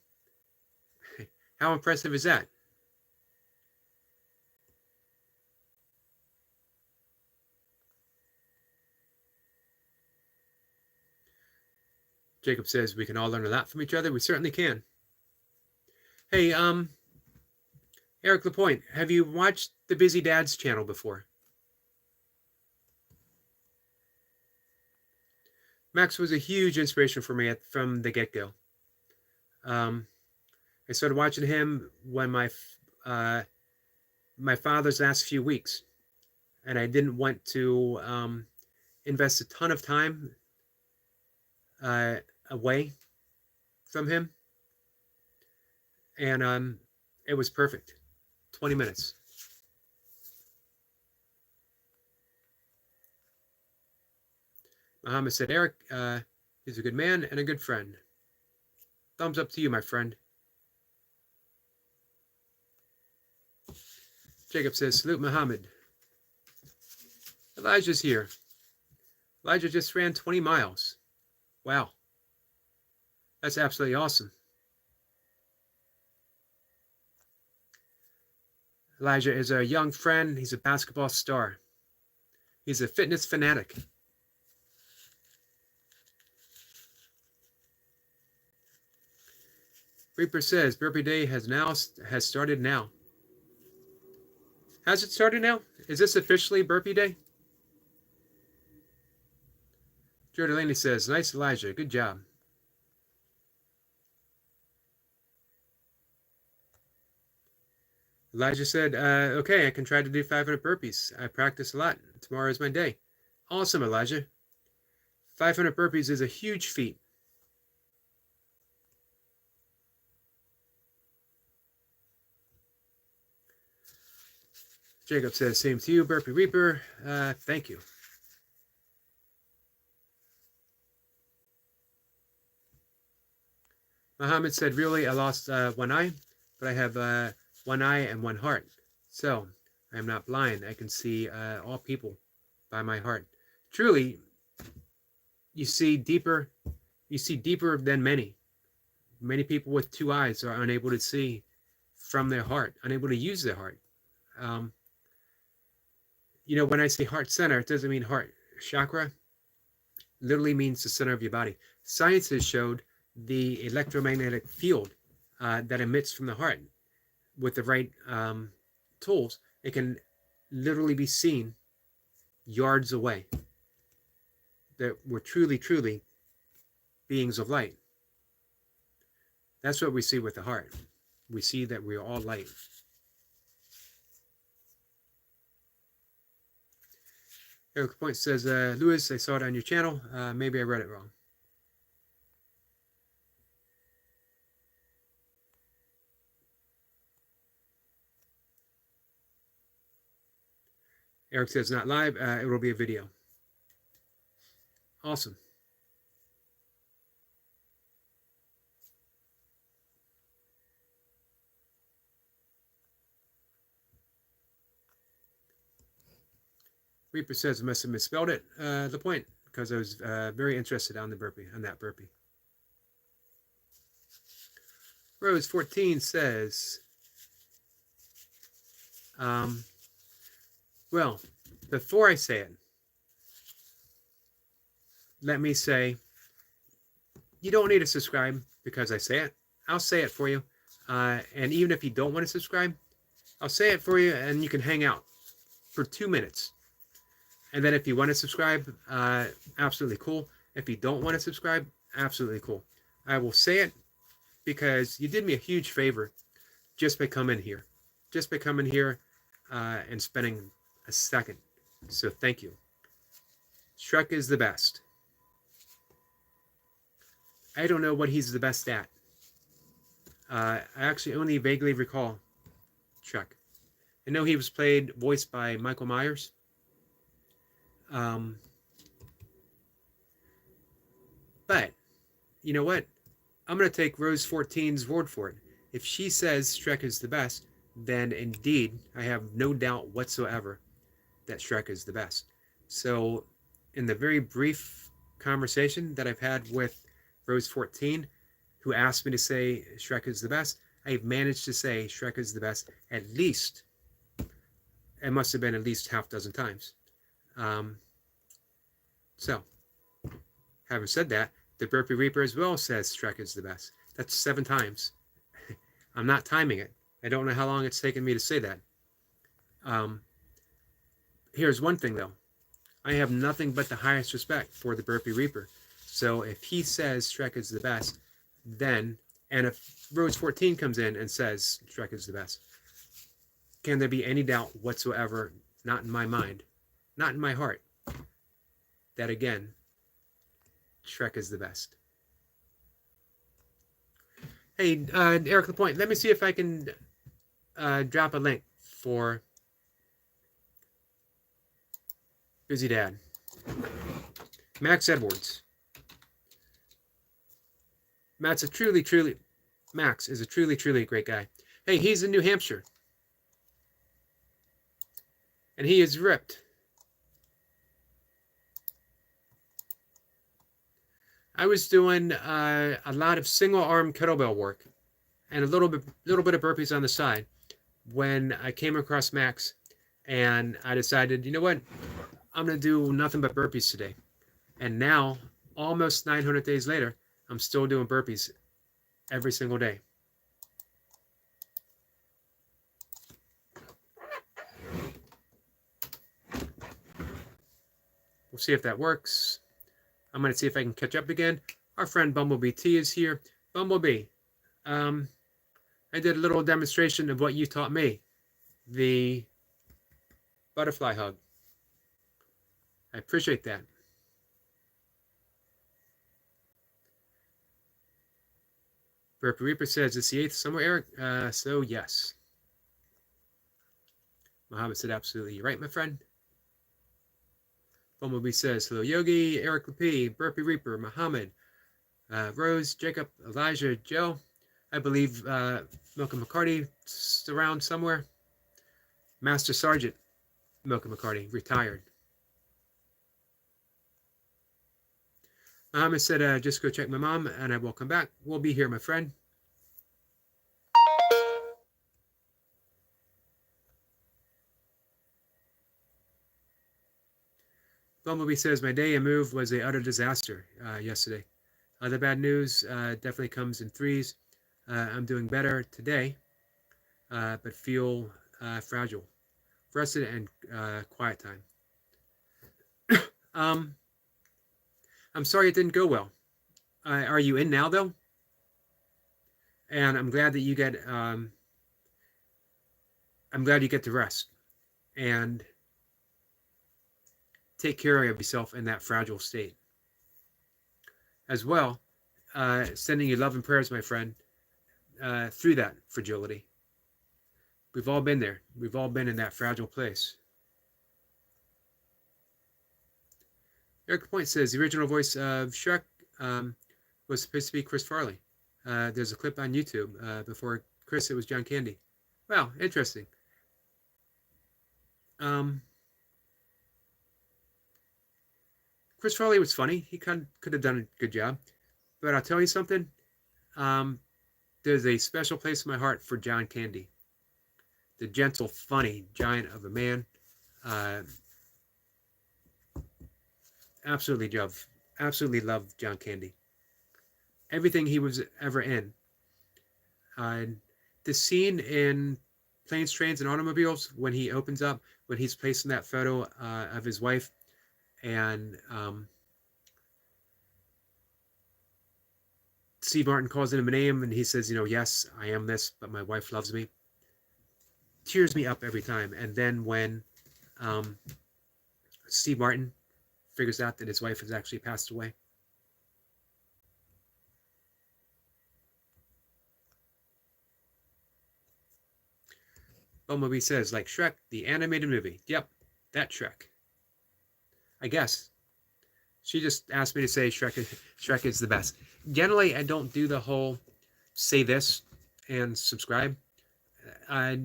How impressive is that? Jacob says we can all learn a lot from each other. We certainly can. Hey, Eric Lapointe, have you watched the Busy Dads channel before? Max was a huge inspiration for me from the get-go. I started watching him when my father's last few weeks, and I didn't want to invest a ton of time away from him, and it was perfect. 20 minutes. Muhammad said, Eric is a good man and a good friend. Thumbs up to you, my friend. Jacob says, salute Muhammad. Elijah's here. Elijah just ran 20 miles. Wow. That's absolutely awesome. Elijah is a young friend. He's a basketball star. He's a fitness fanatic. Reaper says, Burpee Day has started now. Has it started now? Is this officially Burpee Day? Joe Delaney says, nice Elijah, good job. Elijah said, okay, I can try to do 500 burpees. I practice a lot. Tomorrow is my day. Awesome, Elijah. 500 burpees is a huge feat. Jacob says, same to you, Burpee Reaper. Thank you. Muhammad said, really, I lost one eye, but I have one eye and one heart. So I am not blind. I can see all people by my heart. Truly, you see deeper than many. Many people with two eyes are unable to see from their heart, unable to use their heart. You know, when I say heart center, it doesn't mean heart chakra. It literally means the center of your body. Science has showed the electromagnetic field that emits from the heart. With the right tools, it can literally be seen yards away. That we're truly, truly beings of light. That's what we see with the heart. We see that we are all light. Eric Point says, Lewis, I saw it on your channel. Maybe I read it wrong. Eric says, not live. It will be a video. Awesome. Reaper says, I must have misspelled it. The point, because I was very interested on that burpee. Rose 14 says, well, before I say it, let me say, you don't need to subscribe because I say it. I'll say it for you. And even if you don't want to subscribe, I'll say it for you and you can hang out for 2 minutes. And then if you want to subscribe, absolutely cool. If you don't want to subscribe, absolutely cool. I will say it because you did me a huge favor just by coming here. Just by coming here and spending a second. So thank you. Shrek is the best. I don't know what he's the best at. I actually only vaguely recall Shrek. I know he was voiced by Michael Myers. But, you know what? I'm going to take Rose 14's word for it. If she says Shrek is the best, then indeed, I have no doubt whatsoever that Shrek is the best. So, in the very brief conversation that I've had with Rose 14, who asked me to say Shrek is the best, I've managed to say Shrek is the best at least, it must have been at least half dozen times. So, having said that, the Burpee Reaper as well says Shrek is the best. That's 7 times. I'm not timing it. I don't know how long it's taken me to say that. Here's one thing though. I have nothing but the highest respect for the Burpee Reaper. So if he says Shrek is the best, then, and if Rose 14 comes in and says Shrek is the best, can there be any doubt whatsoever, not in my mind, not in my heart, that again, Shrek is the best? Hey, Eric Lapointe, let me see if I can drop a link for Busy Dad. Max Edwards. Max is a truly great guy. Hey, he's in New Hampshire. And he is ripped. I was doing a lot of single arm kettlebell work and a little bit of burpees on the side when I came across Max, and I decided, you know what, I'm gonna do nothing but burpees today. And now, almost 900 days later, I'm still doing burpees every single day. We'll see if that works. I'm going to see if I can catch up again. Our friend Bumblebee T is here. Bumblebee, I did a little demonstration of what you taught me. The butterfly hug. I appreciate that. Burpee Reaper says it's the 8th somewhere, Eric. So yes. Muhammad said absolutely. You're right, my friend. Bumblebee says, hello, Yogi, Eric Lepee, Burpee Reaper, Muhammad, Rose, Jacob, Elijah, Joe. I believe Milka McCarty around somewhere. Master Sergeant Milka McCarty, retired. Muhammad said, just go check my mom and I will come back. We'll be here, my friend. Bumblebee says, my day and move was a utter disaster yesterday. The bad news definitely comes in threes. I'm doing better today, but feel fragile. Rested and quiet time. I'm sorry it didn't go well. Are you in now, though? And I'm glad that you get. I'm glad you get to rest and take care of yourself in that fragile state. As well, sending you love and prayers, my friend, through that fragility. We've all been there. We've all been in that fragile place. Eric Point says the original voice of Shrek was supposed to be Chris Farley. There's a clip on YouTube. Before Chris, it was John Candy. Wow, interesting. Chris Farley was funny. He could have done a good job. But I'll tell you something. There's a special place in my heart for John Candy. The gentle, funny giant of a man. Absolutely love John Candy. Everything he was ever in. The scene in Planes, Trains, and Automobiles when he opens up, when he's placing that photo of his wife, and Steve Martin calls him a name, and he says, yes, I am this, but my wife loves me. Tears me up every time. And then when Steve Martin figures out that his wife has actually passed away. Bumblebee says, like Shrek, the animated movie. Yep, that Shrek. I guess. She just asked me to say Shrek is the best. Generally, I don't do the whole say this and subscribe. I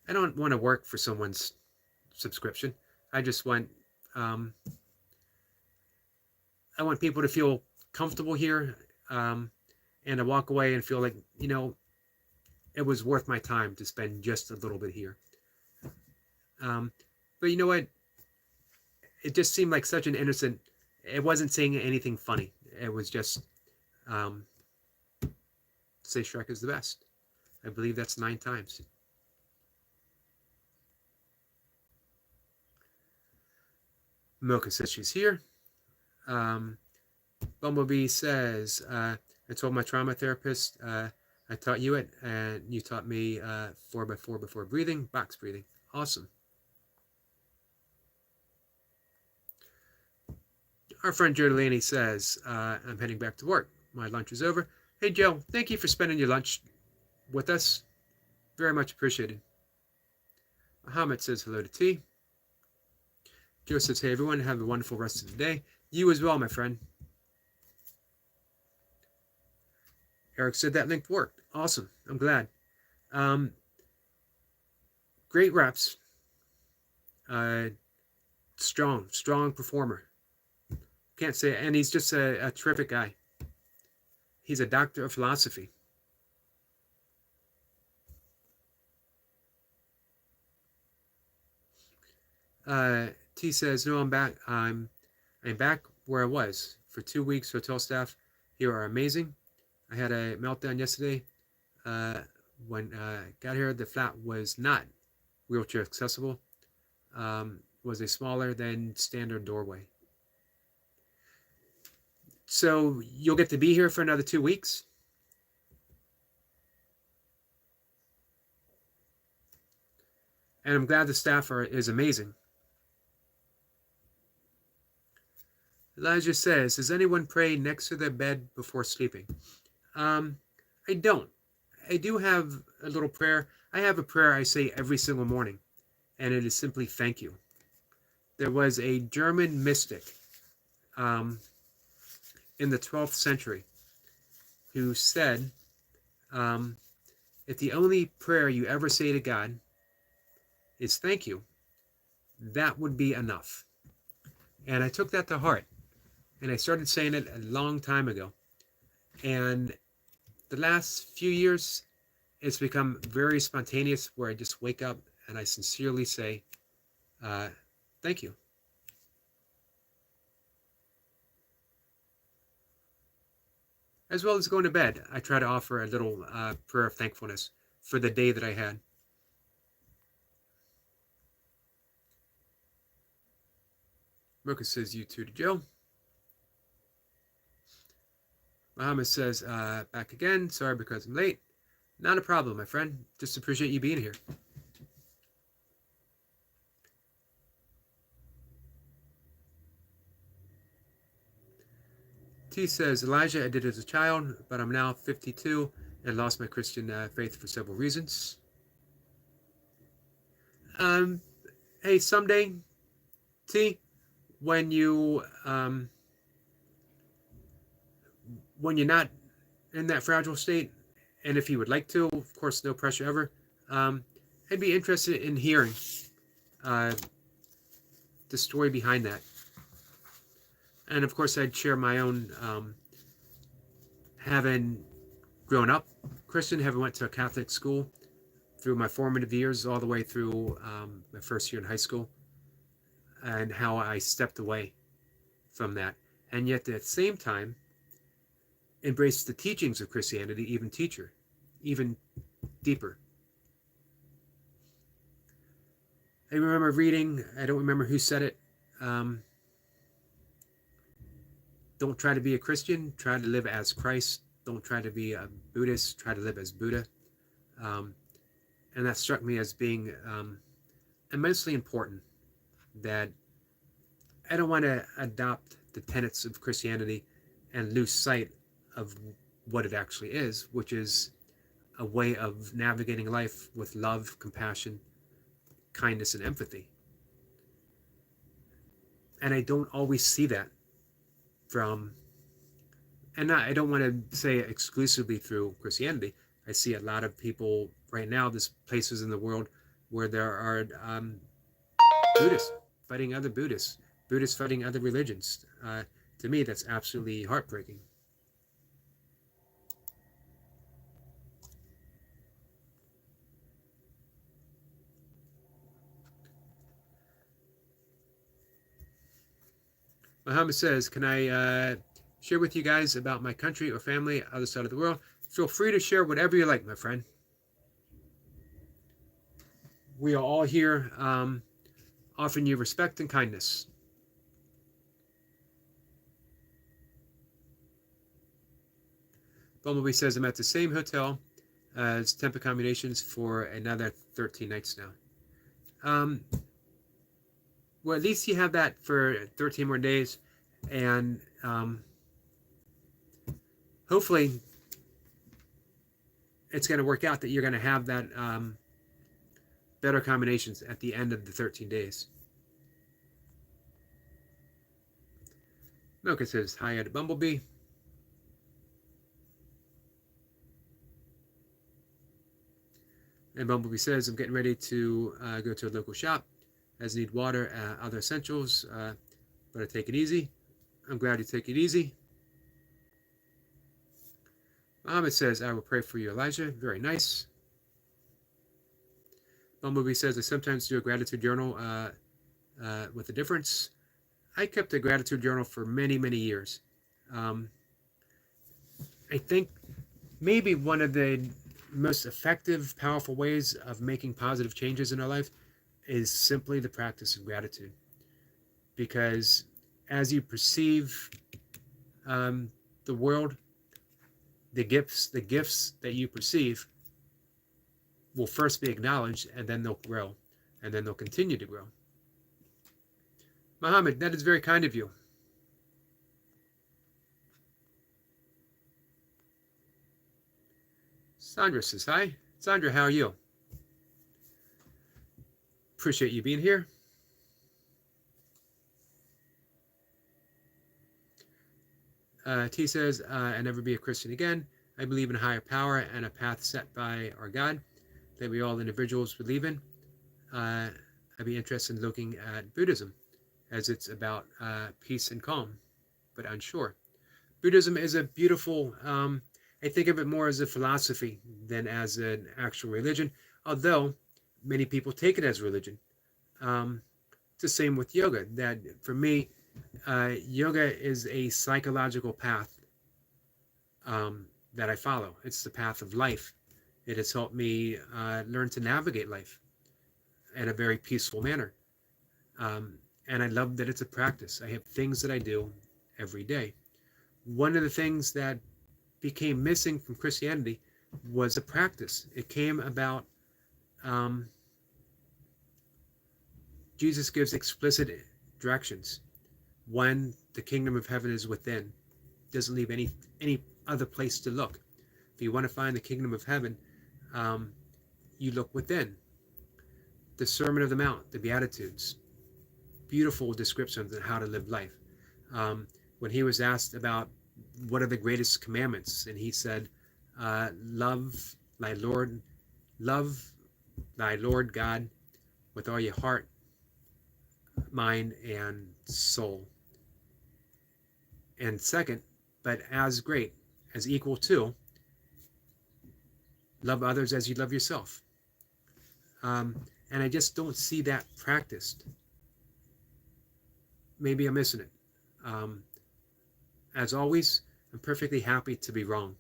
don't want to work for someone's subscription. I just want I want people to feel comfortable here, and to walk away and feel like, it was worth my time to spend just a little bit here. But you know what? It just seemed like such an innocent. It wasn't saying anything funny. It was just say Shrek is the best. I believe that's 9 times. Milka says she's here. Bumblebee says, I told my trauma therapist I taught you it, and you taught me 4x4 before breathing, box breathing. Awesome. Our friend Joe Delaney says, I'm heading back to work. My lunch is over. Hey, Joe, thank you for spending your lunch with us. Very much appreciated. Muhammad says hello to T. Joe says, hey, everyone, have a wonderful rest of the day. You as well, my friend. Eric said that link worked. Awesome. I'm glad. Um, Great reps. Uh, strong performer. Can't say, and he's just a terrific guy. He's a doctor of philosophy. T says, "No, I'm back. I'm back where I was for 2 weeks. Hotel staff here are amazing. I had a meltdown yesterday. When I got here, the flat was not wheelchair accessible. Was a smaller than standard doorway. So you'll get to be here for another 2 weeks." And I'm glad the staff is amazing. Elijah says, "Does anyone pray next to their bed before sleeping?" I don't. I do have a little prayer. I have a prayer I say every single morning, and it is simply thank you. There was a German mystic in the 12th century who said, if the only prayer you ever say to God is thank you, that would be enough. And I took that to heart, and I started saying it a long time ago. And the last few years, it's become very spontaneous, where I just wake up and I sincerely say, thank you. As well as going to bed, I try to offer a little prayer of thankfulness for the day that I had. Mocha says, "You too to Joe." Muhammad says, "Back again. Sorry because I'm late." Not a problem, my friend. Just appreciate you being here. T says, "Elijah, I did it as a child, but I'm now 52 and lost my Christian faith for several reasons." Hey, someday, T, when you when you're not in that fragile state, and if you would like to, of course, no pressure ever, I'd be interested in hearing the story behind that. And of course, I'd share my own, having grown up Christian, having went to a Catholic school through my formative years, all the way through my first year in high school, and how I stepped away from that. And yet at the same time, embraced the teachings of Christianity even deeper. I remember reading, I don't remember who said it, don't try to be a Christian, try to live as Christ. Don't try to be a Buddhist, try to live as Buddha. And that struck me as being immensely important, that I don't want to adopt the tenets of Christianity and lose sight of what it actually is, which is a way of navigating life with love, compassion, kindness, and empathy. And I don't always see that from, and I don't want to say exclusively through Christianity. I see a lot of people right now, there's places in the world where there are Buddhists fighting other Buddhists, Buddhists fighting other religions. To me, that's absolutely heartbreaking. Muhammad says, "Can I share with you guys about my country or family, other side of the world?" Feel free to share whatever you like, my friend. We are all here offering you respect and kindness. Bumblebee says, "I'm at the same hotel as Temple Combinations for another 13 nights now." Well, at least you have that for 13 more days, and hopefully it's going to work out that you're going to have that better combinations at the end of the 13 days. Mocha says, hi at Bumblebee. And Bumblebee says, I'm getting ready to go to a local shop. As need water, other essentials, but I take it easy. I'm glad you take it easy. Muhammad says, I will pray for you, Elijah. Very nice. Bumblebee says, I sometimes do a gratitude journal with a difference. I kept a gratitude journal for many, many years. I think maybe one of the most effective, powerful ways of making positive changes in our life is simply the practice of gratitude. Because as you perceive the world, the gifts that you perceive will first be acknowledged, and then they'll grow, and then they'll continue to grow. Muhammad, that is very kind of you. Sandra says, hi. Sandra, how are you? Appreciate you being here. T says, I never be a Christian again. I believe in a higher power and a path set by our God that we all individuals believe in. I'd be interested in looking at Buddhism, as it's about peace and calm, but unsure. Buddhism is a beautiful, I think of it more as a philosophy than as an actual religion, although many people take it as religion. It's the same with yoga, that for me, yoga is a psychological path that I follow. It's the path of life. It has helped me learn to navigate life in a very peaceful manner. And I love that it's a practice. I have things that I do every day. One of the things that became missing from Christianity was a practice. It came about, Jesus gives explicit directions. One, the kingdom of heaven is within. Doesn't leave any other place to look. If you want to find the kingdom of heaven, you look within. The Sermon of the Mount, the Beatitudes, beautiful descriptions of how to live life. When he was asked about what are the greatest commandments, and he said, love thy Lord God with all your heart, mind, and soul. And second, but as great, as equal to, love others as you love yourself. And I just don't see that practiced. Maybe I'm missing it. As always, I'm perfectly happy to be wrong.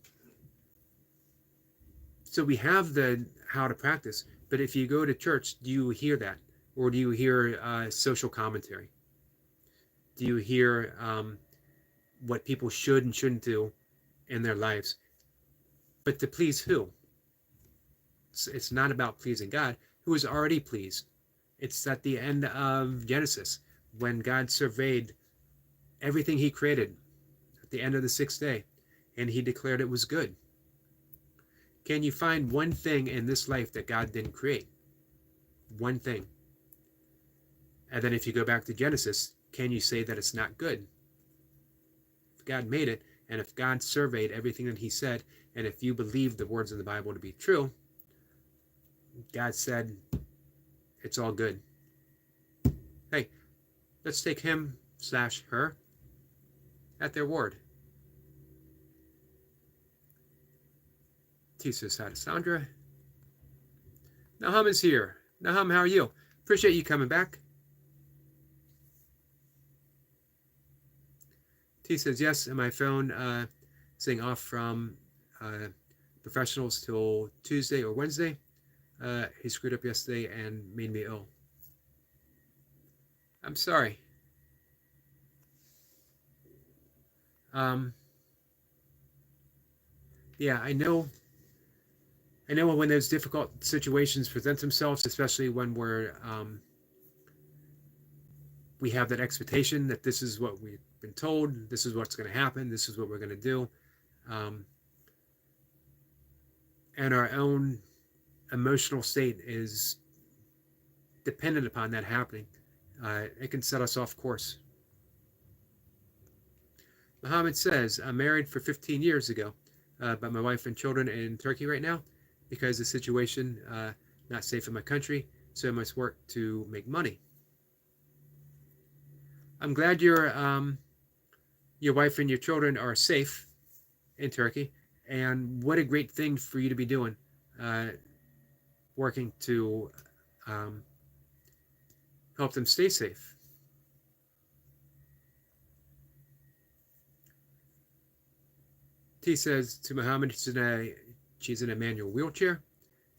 So we have the how to practice, but if you go to church, do you hear that? Or do you hear social commentary? Do you hear what people should and shouldn't do in their lives? But to please who? It's not about pleasing God, who is already pleased. It's at the end of Genesis, when God surveyed everything he created at the end of the sixth day, and he declared it was good. Can you find one thing in this life that God didn't create? One thing. And then if you go back to Genesis, can you say that it's not good? If God made it, and if God surveyed everything that he said, and if you believe the words of the Bible to be true, God said it's all good. Hey, let's take him/her at their word. T says hi to Sandra. Nahum is here. Nahum, how are you? Appreciate you coming back. T says yes, and my phone saying off from professionals till Tuesday or Wednesday. He screwed up yesterday and made me ill. I'm sorry. Yeah, I know when those difficult situations present themselves, especially when we have that expectation that this is what we've been told, this is what's going to happen, this is what we're going to do, and our own emotional state is dependent upon that happening. It can set us off course. Muhammad says, I'm married for 15 years ago, but my wife and children are in Turkey right now because the situation not safe in my country, so I must work to make money. I'm glad your wife and your children are safe in Turkey, and what a great thing for you to be doing, uh, working to um, help them stay safe. T says to Muhammad, she's in a manual wheelchair.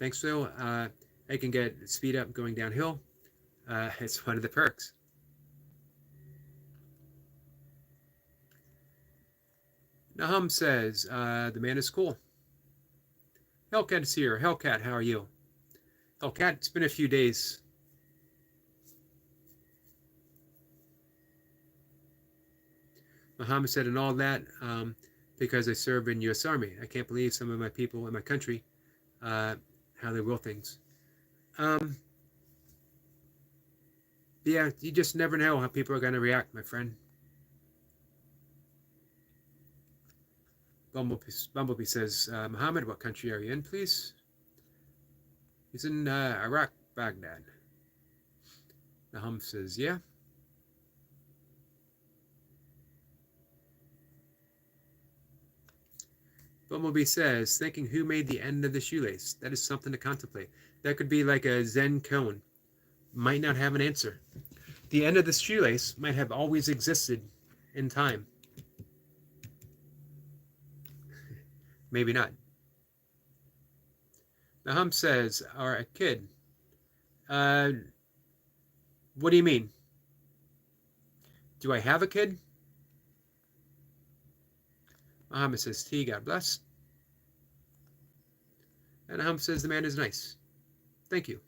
Thanks, Phil. I can get speed up going downhill. It's one of the perks. Nahum says, the man is cool. Hellcat is here. Hellcat, how are you? Hellcat, it's been a few days. Muhammad said, and all that because I serve in U.S. Army. I can't believe some of my people in my country, how they will things. Yeah, you just never know how people are going to react, my friend. Bumblebee says, Muhammad, what country are you in, please? He's in Iraq, Baghdad. Nahum says, yeah. Bumblebee says, thinking who made the end of the shoelace. That is something to contemplate. That could be like a Zen koan. Might not have an answer. The end of the shoelace might have always existed in time. Maybe not. Nahum says, or a kid. What do you mean? Do I have a kid? Muhammad says, T, God bless. And Nahum says, the man is nice. Thank you.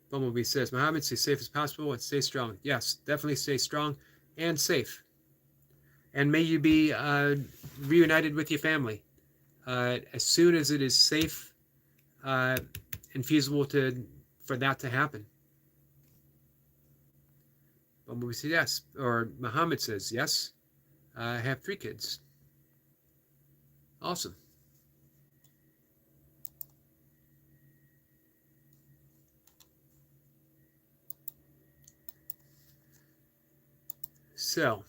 Bumblebee says, Muhammad, stay safe as possible and stay strong. Yes, definitely stay strong and safe. And may you be reunited with your family as soon as it is safe and feasible for that to happen. Bumblebee says yes, or Muhammad says yes. I have 3 kids. Awesome. So,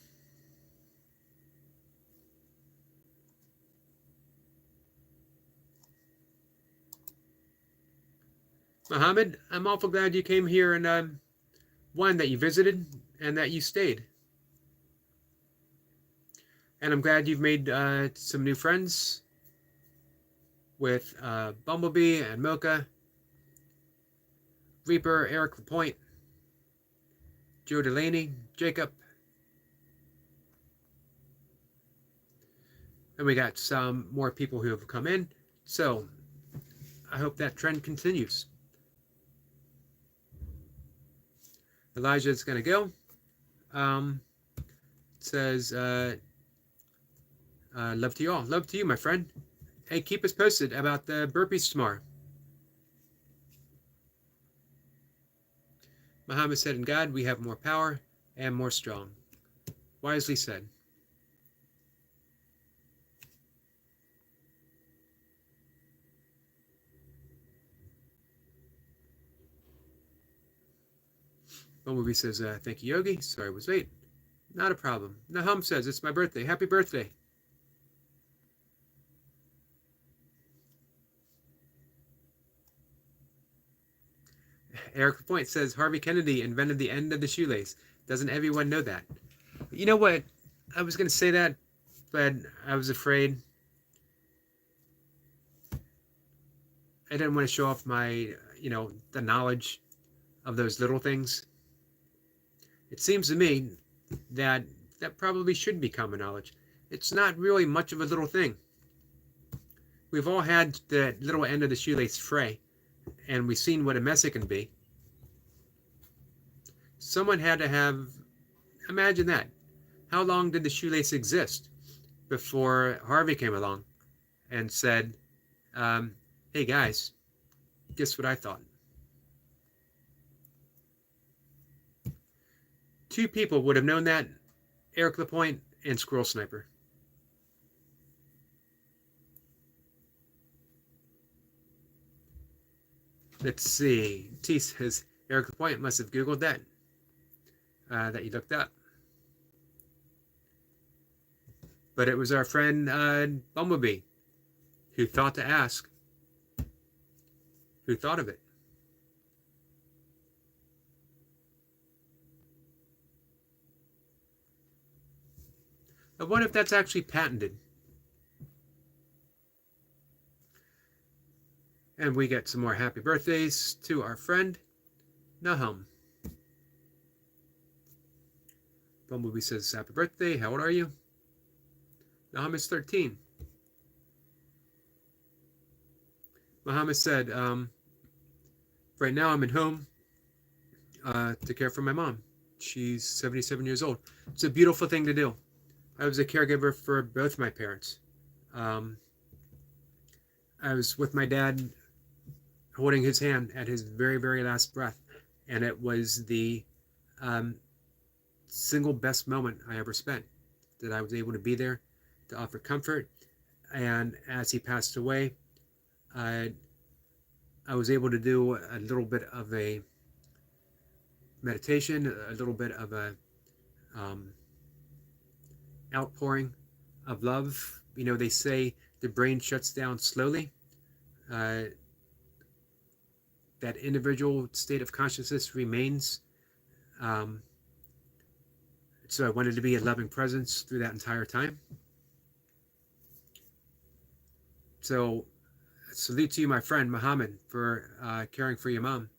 Muhammad, I'm awful glad you came here and one, that you visited and that you stayed. And I'm glad you've made some new friends with Bumblebee and Mocha, Reaper, Eric Lapointe, Joe Delaney, Jacob. And we got some more people who have come in. So I hope that trend continues. Elijah's going to go. Says, love to you all. Love to you, my friend. Hey, keep us posted about the burpees tomorrow. Muhammad said, in God, we have more power and more strong. Wisely said. Bumblebee says, thank you, Yogi. Sorry I was late. Not a problem. Nahum says, it's my birthday. Happy birthday. Eric Point says, Harvey Kennedy invented the end of the shoelace. Doesn't everyone know that? You know what? I was going to say that, but I was afraid. I didn't want to show off my, the knowledge of those little things. It seems to me that probably should be common knowledge. It's not really much of a little thing. We've all had the little end of the shoelace fray, and we've seen what a mess it can be. Someone had to have, imagine that. How long did the shoelace exist before Harvey came along and said, hey guys, guess what I thought? 2 people would have known that Eric LaPointe, and Squirrel Sniper. Let's see. T says Eric LaPointe must have Googled that. That you looked up. But it was our friend Bumblebee who thought to ask, who thought of it. I wonder if that's actually patented. And we get some more happy birthdays to our friend Nahum. Bumblebee says, happy birthday. How old are you? Nahum is 13. Muhammad said, right now I'm at home to care for my mom. She's 77 years old. It's a beautiful thing to do. I was a caregiver for both my parents. I was with my dad holding his hand at his very, very last breath. And it was the single best moment I ever spent, that I was able to be there to offer comfort. And as he passed away, I was able to do a little bit of a meditation, a little bit of a outpouring of love. You know, they say the brain shuts down slowly. That individual state of consciousness remains. So I wanted to be a loving presence through that entire time. So salute to you, my friend Muhammad, for caring for your mom.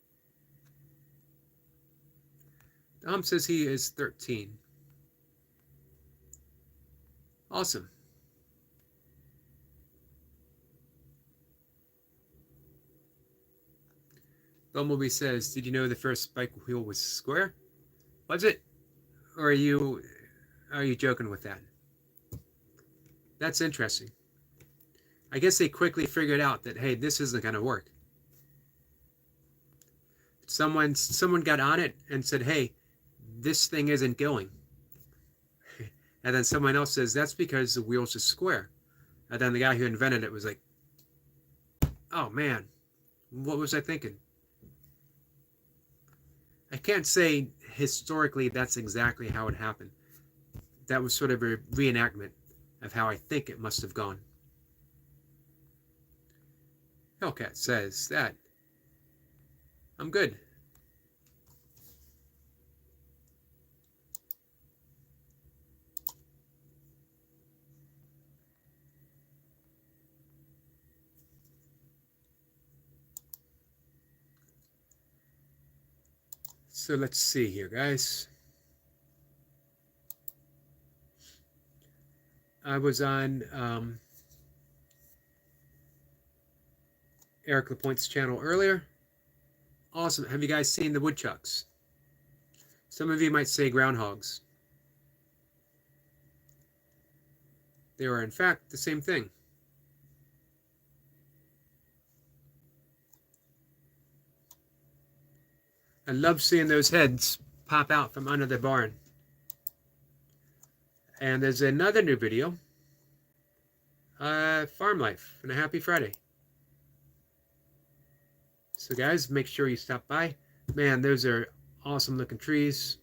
Dom says he is 13. Awesome. Bumblebee says, did you know the first bike wheel was square? Was it? Or are you joking with that? That's interesting. I guess they quickly figured out that, hey, this isn't going to work. Someone got on it and said, hey, this thing isn't going. And then someone else says, that's because the wheel's just square. And then the guy who invented it was like, oh man, what was I thinking? I can't say historically that's exactly how it happened. That was sort of a reenactment of how I think it must have gone. Hellcat says that. I'm good. So let's see here, guys. I was on Eric LaPointe's channel earlier. Awesome. Have you guys seen the woodchucks? Some of you might say groundhogs. They are, in fact, the same thing. I love seeing those heads pop out from under the barn. And there's another new video. Farm life and a happy Friday. So guys, make sure you stop by. Man, those are awesome looking trees.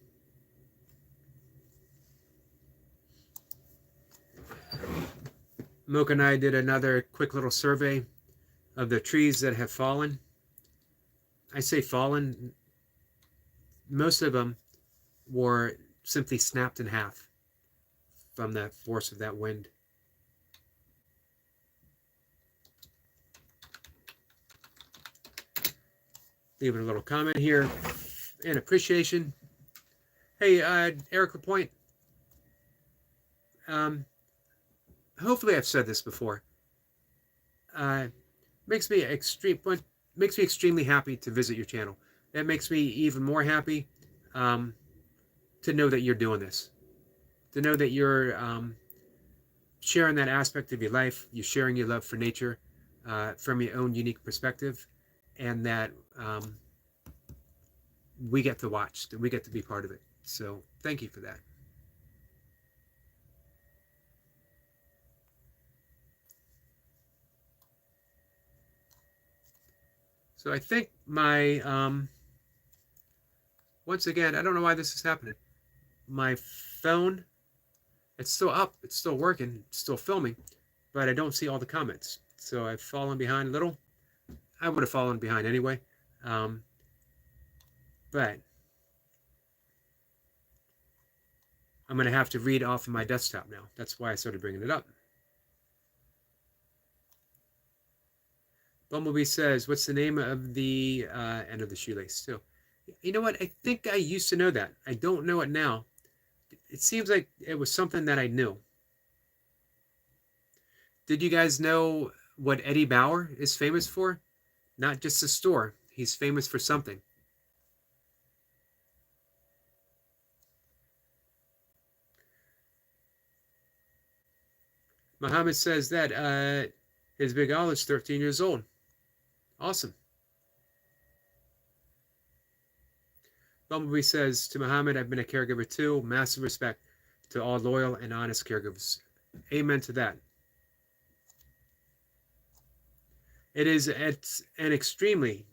Mocha and I did another quick little survey of the trees that have fallen. I say fallen. Most of them were simply snapped in half from the force of that wind. Leaving a little comment here in appreciation. Hey, Eric LaPointe. Hopefully I've said this before. Makes me extremely happy to visit your channel. It makes me even more happy to know that you're doing this. To know that you're sharing that aspect of your life. You're sharing your love for nature from your own unique perspective. And that we get to watch, that we get to be part of it. So thank you for that. So I think my, once again, I don't know why this is happening. My phone, it's still up, it's still working, it's still filming, but I don't see all the comments. So I've fallen behind a little. I would have fallen behind anyway. Um, but I'm going to have to read off of my desktop now. That's why I started bringing it up. Bumblebee says, what's the name of the end of the shoelace? So, you know what? I think I used to know that. I don't know it now. It seems like it was something that I knew. Did you guys know what Eddie Bauer is famous for? Not just a store. He's famous for something. Muhammad says that his big owl is 13 years old. Awesome. Bumblebee says to Muhammad, I've been a caregiver too. Massive respect to all loyal and honest caregivers. Amen to that. It's an extremely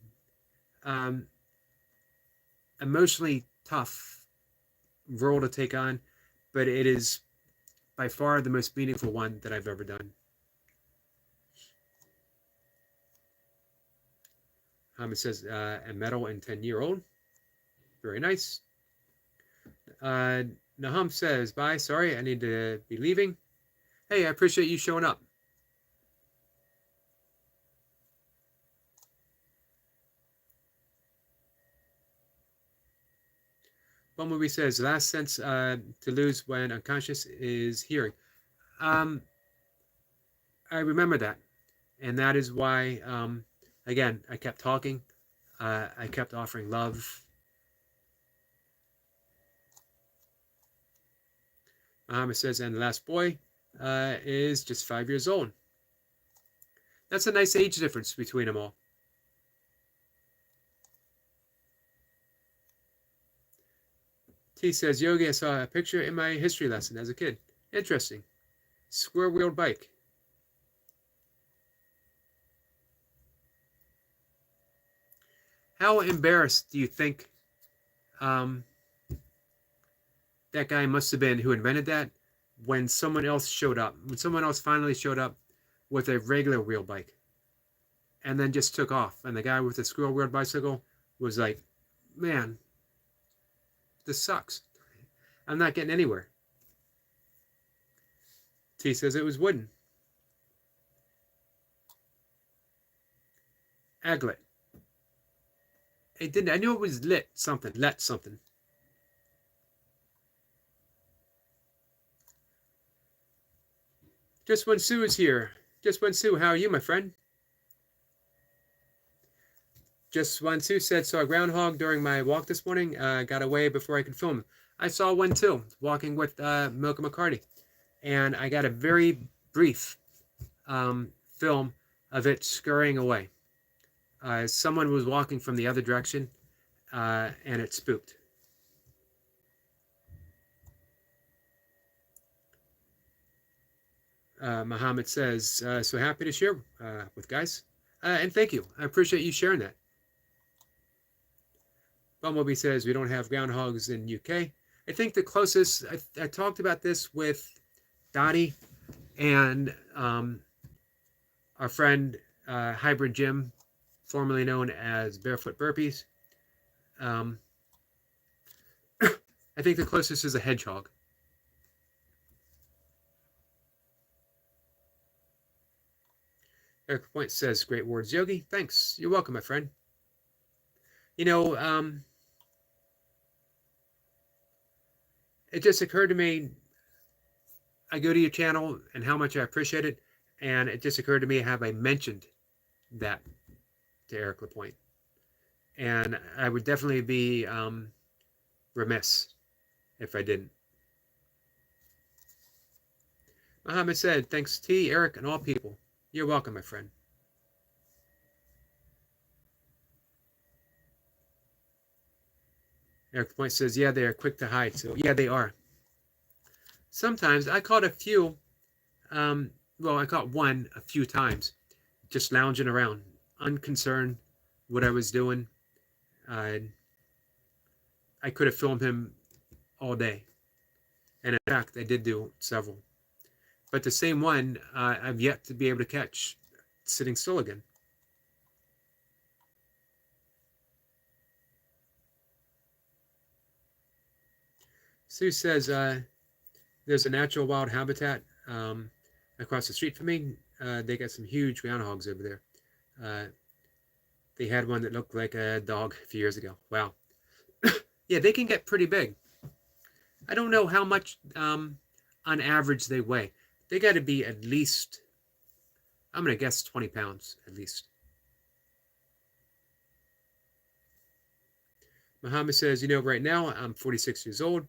emotionally tough role to take on, but it is by far the most meaningful one that I've ever done. Muhammad says, a medal and 10-year-old. Very nice. Nahum says, bye, sorry, I need to be leaving. Hey, I appreciate you showing up. Bumblebee says, last sense to lose when unconscious is hearing. I remember that. And that is why, again, I kept talking. I kept offering love. Muhammad says, and the last boy is just 5 years old. That's a nice age difference between them all. T says, Yogi, I saw a picture in my history lesson as a kid. Interesting. Square-wheeled bike. How embarrassed do you think that guy must have been who invented that when someone else showed up, when someone else finally showed up with a regular wheel bike and then just took off? And the guy with the squirrel-wheeled bicycle was like, man, this sucks. I'm not getting anywhere. T says it was wooden. Aglet. It didn't. I knew it was lit something. Let something. Just when Sue is here. Just when Sue, how are you, my friend? Just when Sue said, saw a groundhog during my walk this morning. Got away before I could film. I saw one too, walking with Milka McCarty. And I got a very brief film of it scurrying away. Someone was walking from the other direction, and it spooked. Muhammad says, so happy to share with guys. And thank you. I appreciate you sharing that. Bumblebee says, we don't have groundhogs in UK. I think the closest, I talked about this with Dottie and our friend Hybrid Jim, formerly known as Barefoot Burpees. I think the closest is a hedgehog. Eric Point says, great words, Yogi. Thanks. You're welcome, my friend. You know, it just occurred to me, I go to your channel and how much I appreciate it, and it just occurred to me, have I mentioned that to Eric LaPointe? And I would definitely be remiss if I didn't. Muhammad said, thanks T, Eric, and all people. You're welcome, my friend. Eric LaPointe says, yeah, they are quick to hide. So yeah, they are. Sometimes I caught a few, well, I caught one a few times, just lounging around, unconcerned, what I was doing. Uh, I could have filmed him all day. And in fact, I did do several. But the same one, I've yet to be able to catch sitting still again. Sue says there's a natural wild habitat across the street from me. They got some huge groundhogs over there. They had one that looked like a dog a few years ago. Wow. Yeah, they can get pretty big. I don't know how much on average they weigh. They got to be at least, I'm going to guess 20 pounds at least. Muhammad says, right now I'm 46 years old.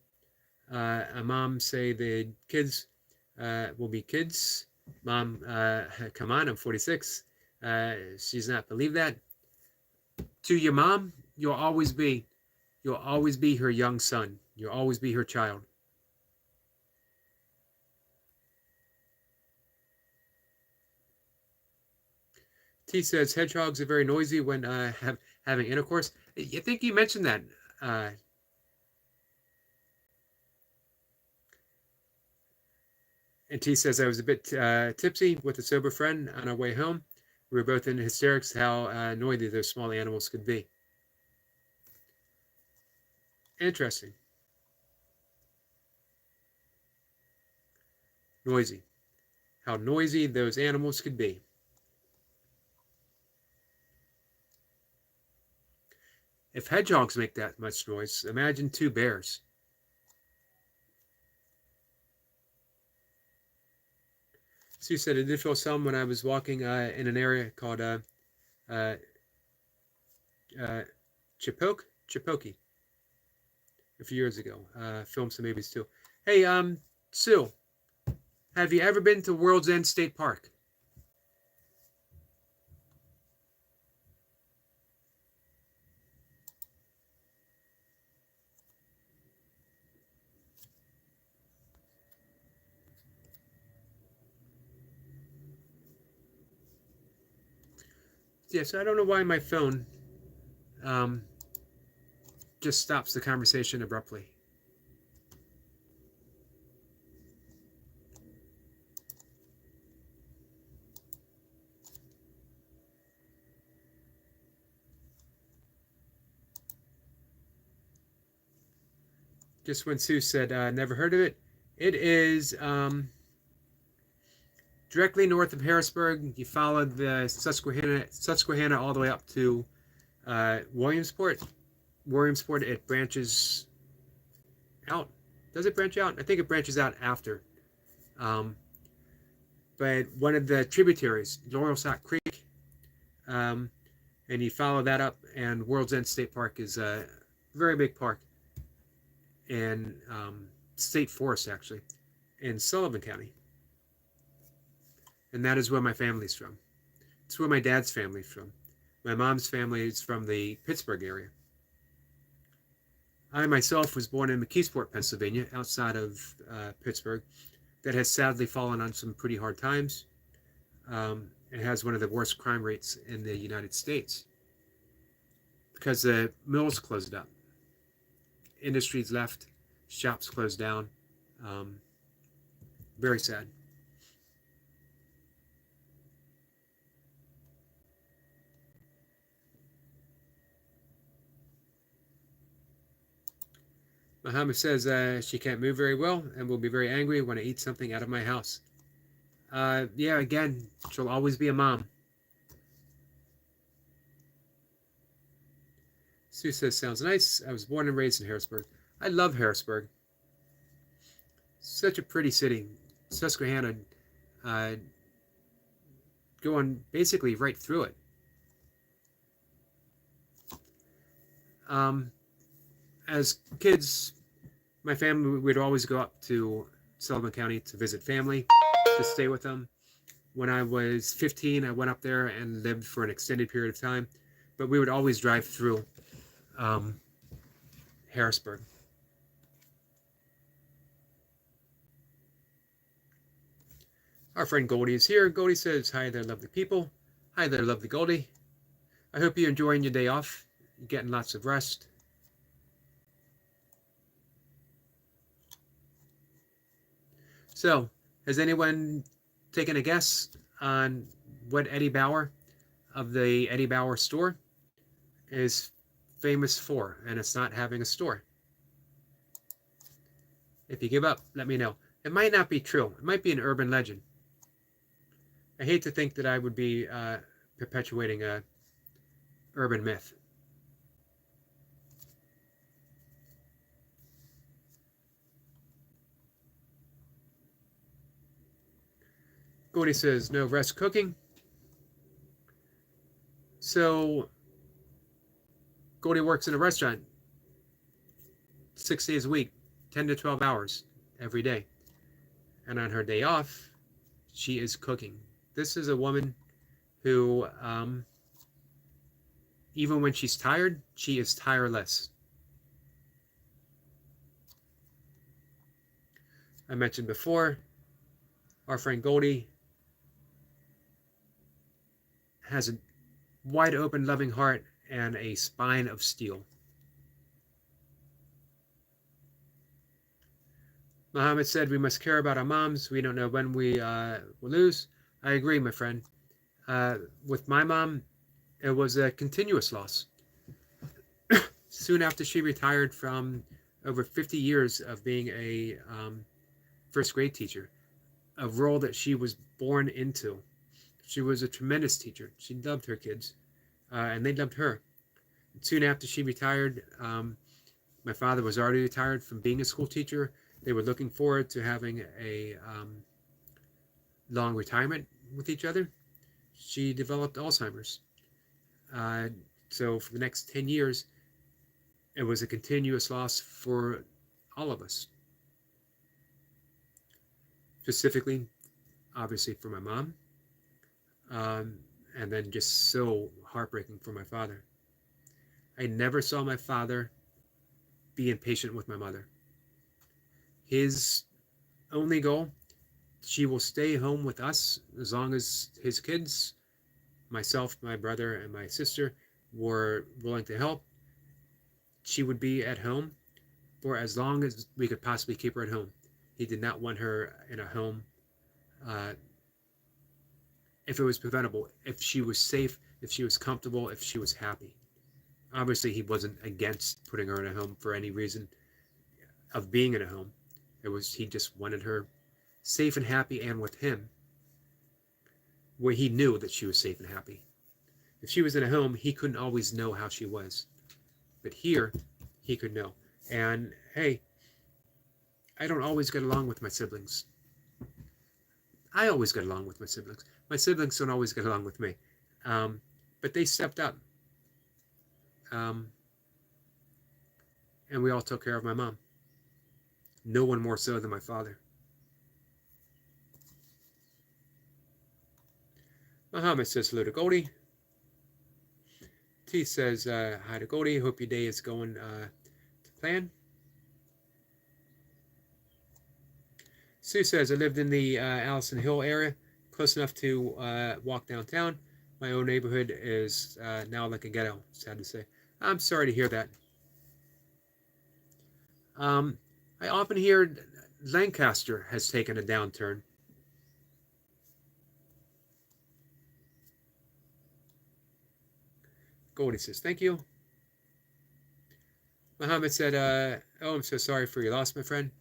Mom say the kids will be kids. Mom, come on, I'm 46. She's not believe that. To your mom, you'll always be her young son. You'll always be her child. T says hedgehogs are very noisy when having intercourse. I think you mentioned that. And T says I was a bit tipsy with a sober friend on our way home. We were both in hysterics how noisy those small animals could be. Interesting. Noisy. How noisy those animals could be. If hedgehogs make that much noise, imagine 2 bears. Sue said I did feel some when I was walking in an area called Chipoki a few years ago. Filmed some babies too. Hey, Sue, have you ever been to World's End State Park? Yeah, so I don't know why my phone just stops the conversation abruptly. Just when Sue said, never heard of it. It is directly north of Harrisburg. You follow the Susquehanna all the way up to Williamsport. Williamsport, it branches out. Does it branch out? I think it branches out after. But one of the tributaries, Laurel Sock Creek, and you follow that up, and World's End State Park is a very big park, and state forest actually, in Sullivan County. And that is where my family's from. It's where my dad's family's from. My mom's family is from the Pittsburgh area. I myself was born in McKeesport, Pennsylvania, outside of Pittsburgh, that has sadly fallen on some pretty hard times. It has one of the worst crime rates in the United States because the mills closed up. Industries left, shops closed down. Very sad. Muhammad says she can't move very well and will be very angry when I eat something out of my house. Yeah, again, she'll always be a mom. Sue says, sounds nice. I was born and raised in Harrisburg. I love Harrisburg. Such a pretty city. Susquehanna, going basically right through it. As kids, my family would always go up to Sullivan County to visit family, to stay with them. When I was 15, I went up there and lived for an extended period of time, but we would always drive through Harrisburg. Our friend Goldie is here. Goldie says, hi there, lovely people. Hi there, lovely Goldie. I hope you're enjoying your day off. You're getting lots of rest. So, has anyone taken a guess on what Eddie Bauer of the Eddie Bauer store is famous for? And it's not having a store. If you give up, let me know. It might not be true. It might be an urban legend. I hate to think that I would be perpetuating a urban myth. Gordy says, no rest cooking. So, Gordy works in a restaurant 6 days a week, 10 to 12 hours every day. And on her day off, she is cooking. This is a woman who, even when she's tired, she is tireless. I mentioned before, our friend Goldie has a wide open, loving heart and a spine of steel. Muhammad said we must care about our moms. We don't know when we will lose. I agree, my friend. With my mom, it was a continuous loss. Soon after she retired from over 50 years of being a first grade teacher, a role that she was born into. She was a tremendous teacher. She loved her kids, and they loved her. And soon after she retired, my father was already retired from being a school teacher. They were looking forward to having a long retirement with each other. She developed Alzheimer's. So for the next 10 years, it was a continuous loss for all of us. Specifically, obviously for my mom, and then just so heartbreaking for my father. I never saw my father be impatient with my mother. His only goal, she will stay home with us as long as his kids, myself, my brother, and my sister were willing to help. She would be at home for as long as we could possibly keep her at home. He did not want her in a home if it was preventable, if she was safe, if she was comfortable, if she was happy. Obviously, he wasn't against putting her in a home for any reason of being in a home. He just wanted her safe and happy, and with him, where he knew that she was safe and happy. If she was in a home, he couldn't always know how she was. But here, he could know. And hey, I don't always get along with my siblings. I always get along with my siblings. My siblings don't always get along with me. But they stepped up. And we all took care of my mom. No one more so than my father. Muhammad says hello to Goldie. T says hi to Goldie. Hope your day is going to plan. Sue says I lived in the Allison Hill area, close enough to walk downtown. My own neighborhood is now like a ghetto, sad to say. I'm sorry to hear that. I often hear Lancaster has taken a downturn. Goldie says, thank you. Muhammad said, oh, I'm so sorry for your loss, my friend.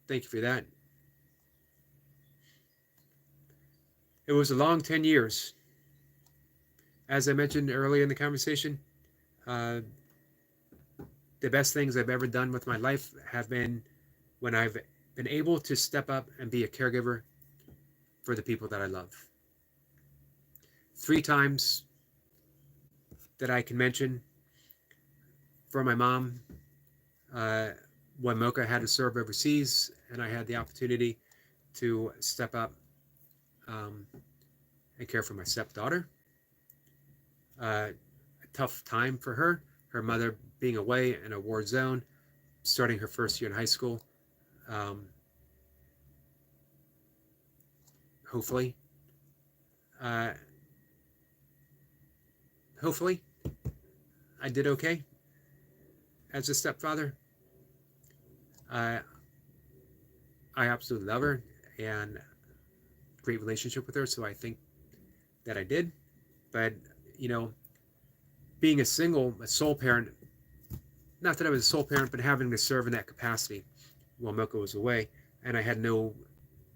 Thank you for that. It was a long 10 years. As I mentioned earlier in the conversation, the best things I've ever done with my life have been when I've been able to step up and be a caregiver for the people that I love. 3 times that I can mention for my mom, when Mocha had to serve overseas and I had the opportunity to step up and care for my stepdaughter. A tough time for her, her mother being away in a war zone, starting her first year in high school. Hopefully, I did okay as a stepfather. I absolutely love her and great relationship with her, so I think that I did. But you know, being a sole parent, not that I was a sole parent, but having to serve in that capacity while Milka was away, and I had no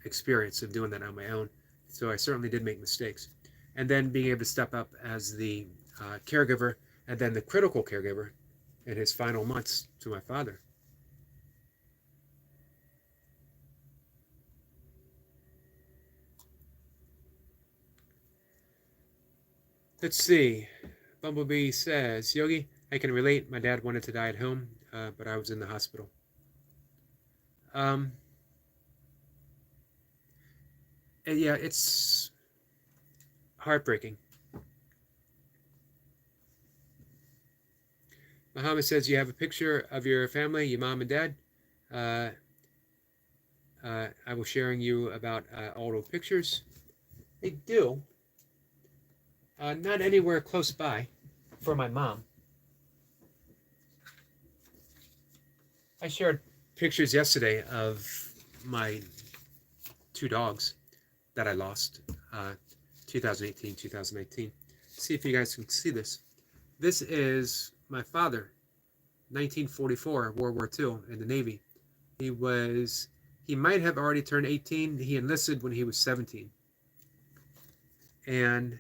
experience of doing that on my own, so I certainly did make mistakes. And then being able to step up as the caregiver, and then the critical caregiver in his final months to my father. Let's see. Bumblebee says, Yogi, I can relate. My dad wanted to die at home, but I was in the hospital. Um, yeah, it's heartbreaking. Muhammad says, you have a picture of your family, your mom and dad. Uh, I was sharing you about all those pictures. They do. Not anywhere close by for my mom. I shared pictures yesterday of my two dogs that I lost, 2018, 2019. See if you guys can see this. This is my father, 1944, World War II in the Navy. He might have already turned 18. He enlisted when he was 17. And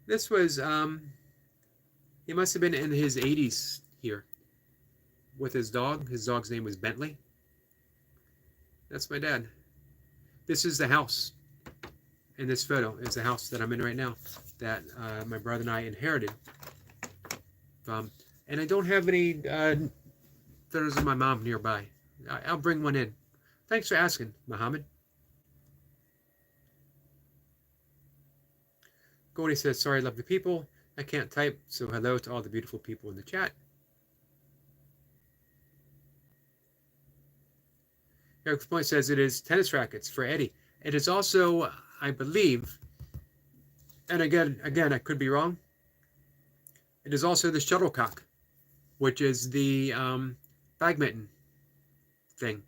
this was, he must have been in his 80s here with his dog. His dog's name was Bentley. That's my dad. This is the house. In this photo is the house that I'm in right now that my brother and I inherited from. And I don't have any photos of my mom nearby. I'll bring one in. Thanks for asking, Muhammad. Goldie says, sorry, love the people. I can't type, so hello to all the beautiful people in the chat. Eric's Point says it is tennis rackets for Eddie. It is also, I believe, and again, I could be wrong. It is also the shuttlecock, which is the badminton thing.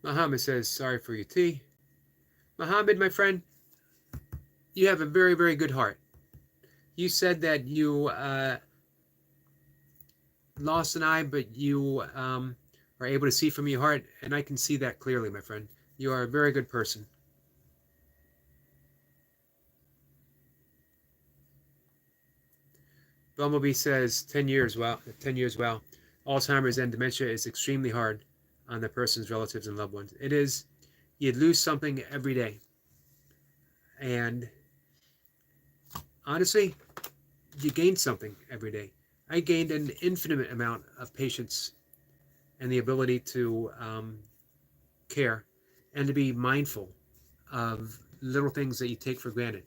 Muhammad says, sorry for your tea. Muhammad, my friend, you have a very, very good heart. You said that you lost an eye, but you are able to see from your heart, and I can see that clearly, my friend. You are a very good person. Bumblebee says 10 years, wow. 10 years, wow. Alzheimer's and dementia is extremely hard on the person's relatives and loved ones. It is, you lose something every day. And honestly, you gain something every day. I gained an infinite amount of patience and the ability to care and to be mindful of little things that you take for granted.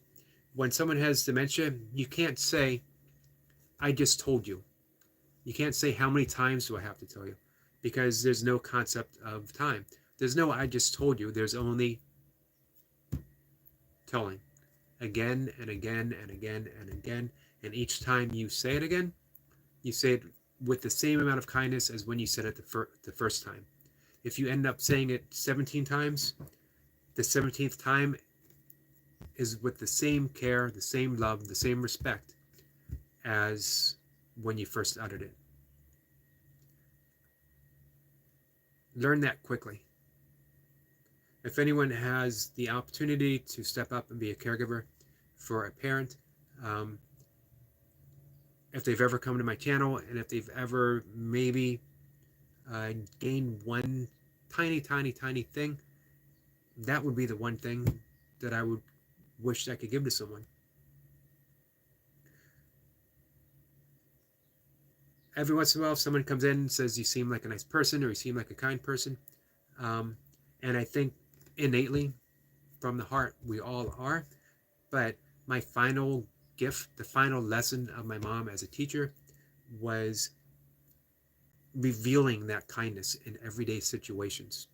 When someone has dementia, you can't say, I just told you. You can't say, how many times do I have to tell you? Because there's no concept of time. There's no, I just told you. There's only telling again and again and again and again. And each time you say it again, you say it with the same amount of kindness as when you said it the first time. If you end up saying it 17 times, the 17th time is with the same care, the same love, the same respect as when you first uttered it. Learn that quickly. If anyone has the opportunity to step up and be a caregiver for a parent, if they've ever come to my channel and if they've ever maybe gained one tiny thing, that would be the one thing that I would wish I could give to someone. Every once in a while, if someone comes in and says, you seem like a nice person, or you seem like a kind person. And I think innately, from the heart, we all are. But my final gift, the final lesson of my mom as a teacher, was revealing that kindness in everyday situations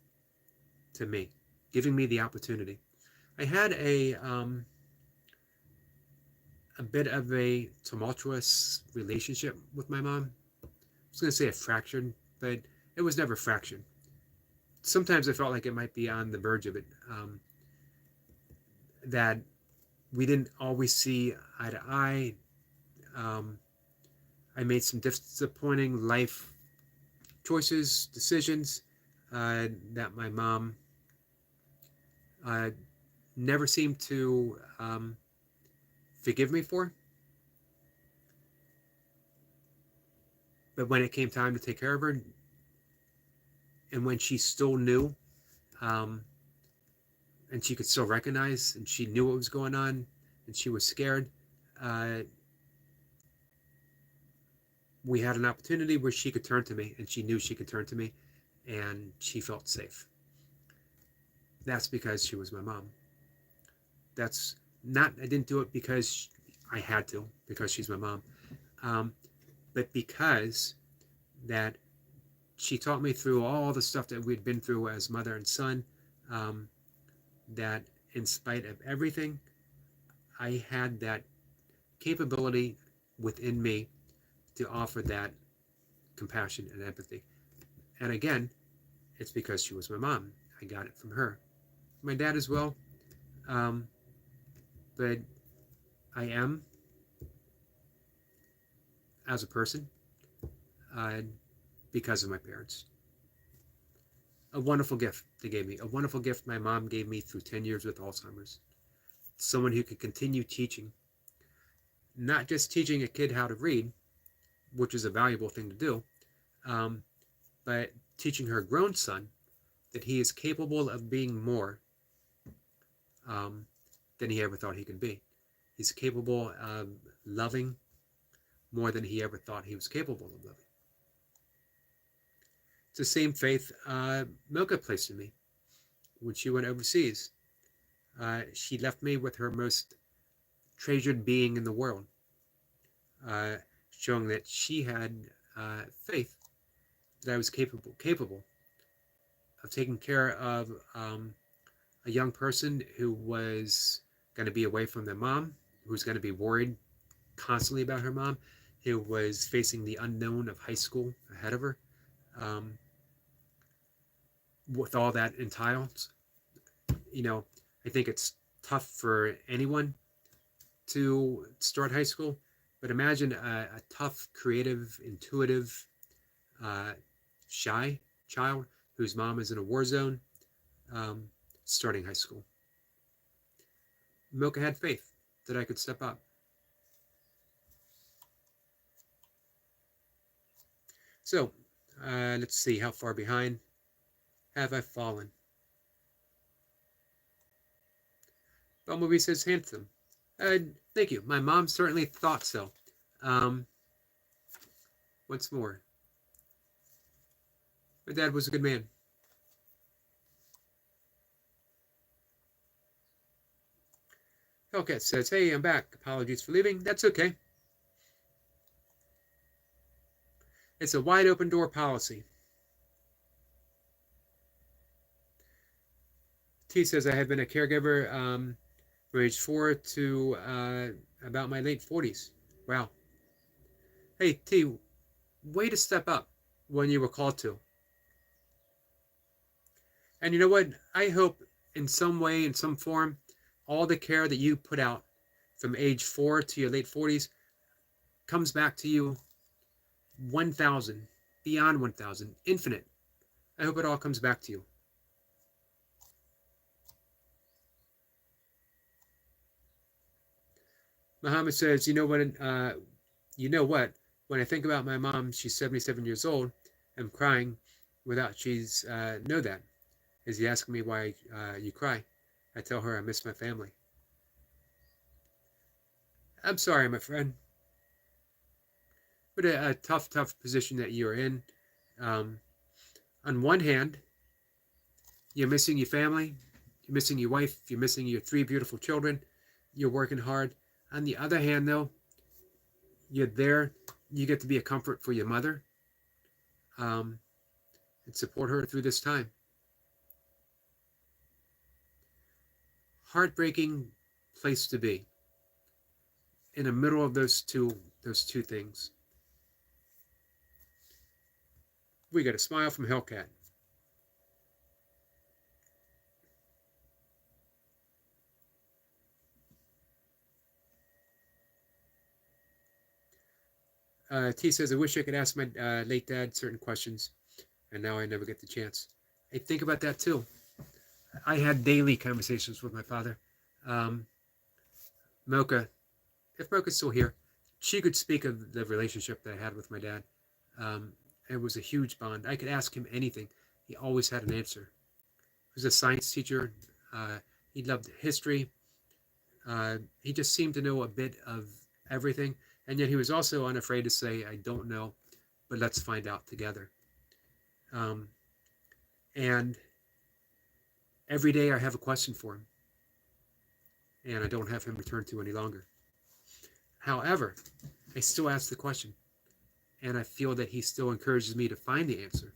to me. giving me the opportunity. I had a bit of a tumultuous relationship with my mom. I was going to say a fractured, but it was never fractured. Sometimes I felt like it might be on the verge of it. That we didn't always see eye to eye. Um, I made some disappointing life choices, decisions that my mom uh, never seemed to forgive me for. But when it came time to take care of her, and when she still knew, um, and she could still recognize, and she knew what was going on, and she was scared, uh, we had an opportunity where she could turn to me, and she knew she could turn to me, and she felt safe. That's because she was my mom. That's not, I didn't do it because I had to, because she's my mom, but because that she taught me through all the stuff that we'd been through as mother and son, that in spite of everything, I had that capability within me to offer that compassion and empathy. And again, it's because she was my mom. I got it from her. My dad as well. Um, but I am, as a person, uh, because of my parents. A wonderful gift they gave me. A wonderful gift my mom gave me through 10 years with Alzheimer's. Someone who could continue teaching. Not just teaching a kid how to read, which is a valuable thing to do, um, but teaching her grown son that he is capable of being more um, than he ever thought he could be. He's capable of loving more than he ever thought he was capable of loving. It's the same faith Milka placed in me when she went overseas. She left me with her most treasured being in the world, showing that she had faith that I was capable of taking care of a young person who was going to be away from their mom, who was going to be worried constantly about her mom, who was facing the unknown of high school ahead of her, um, with all that entails. You know, I think it's tough for anyone to start high school, but imagine a tough, creative, intuitive, uh, shy child whose mom is in a war zone, um, starting high school. Milka had faith that I could step up. So, let's see, how far behind have I fallen? Bumblebee says handsome. Thank you. My mom certainly thought so. Once more, my dad was a good man. Hellcat says, hey, I'm back. Apologies for leaving. That's okay. It's a wide open door policy. T says, I have been a caregiver from age 4 to about my late 40s. Wow. Hey, T, way to step up when you were called to. And you know what? I hope in some way, in some form, all the care that you put out from age 4 to your late 40s comes back to you 1,000, beyond 1,000, infinite. I hope it all comes back to you. Muhammad says, you know what? When I think about my mom, she's 77 years old. I'm crying without she's know that. Is he asking me why you cry? I tell her I miss my family. I'm sorry, my friend. What a tough position that you're in. On one hand, you're missing your family, you're missing your wife, you're missing your 3 beautiful children, you're working hard. On the other hand, though, you're there, you get to be a comfort for your mother, and support her through this time. heartbreaking place to be. In the middle of those two things. We got a smile from Hellcat. T says, I wish I could ask my late dad certain questions, and now I never get the chance. I think about that too. I had daily conversations with my father. Mocha, if Mocha's still here, she could speak of the relationship that I had with my dad. It was a huge bond. I could ask him anything. He always had an answer. He was a science teacher. He loved history. He just seemed to know a bit of everything. And yet he was also unafraid to say, I don't know, but let's find out together. And every day I have a question for him. And I don't have him return to any longer. However, I still ask the question. And I feel that he still encourages me to find the answer,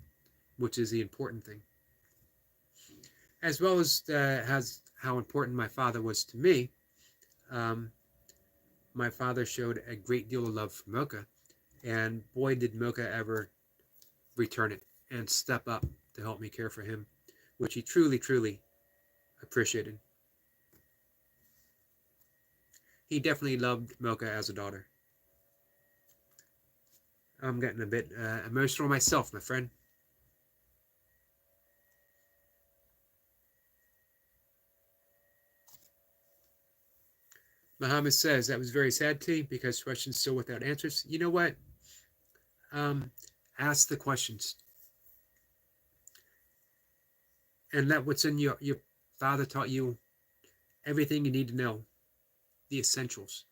which is the important thing. As well as how important my father was to me, my father showed a great deal of love for Mocha, and boy did Mocha ever return it and step up to help me care for him, which he truly, truly appreciated. He definitely loved Mocha as a daughter. I'm getting a bit emotional myself, my friend. Muhammad says, that was very sad, T, because questions still without answers. You know what? Ask the questions. And let what's in your father taught you everything you need to know, the essentials.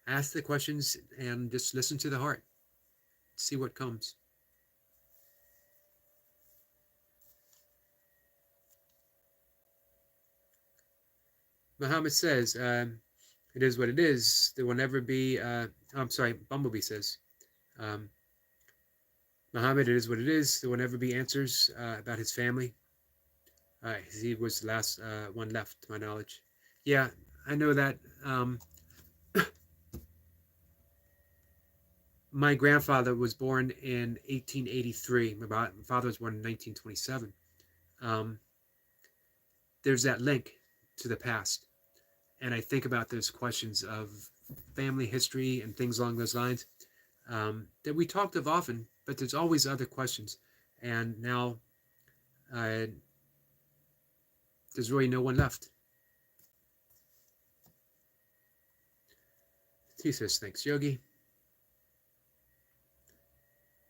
Ask the questions and just listen to the heart. See what comes. Muhammad says, it is what it is. There will never be, I'm sorry, Bumblebee says, Muhammad, it is what it is. There will never be answers about his family. He was the last one left, to my knowledge. Yeah, I know that. My grandfather was born in 1883. My father was born in 1927. There's that link to the past. And I think about those questions of family history and things along those lines that we talked of often, but there's always other questions. And now there's really no one left. T says, thanks, Yogi.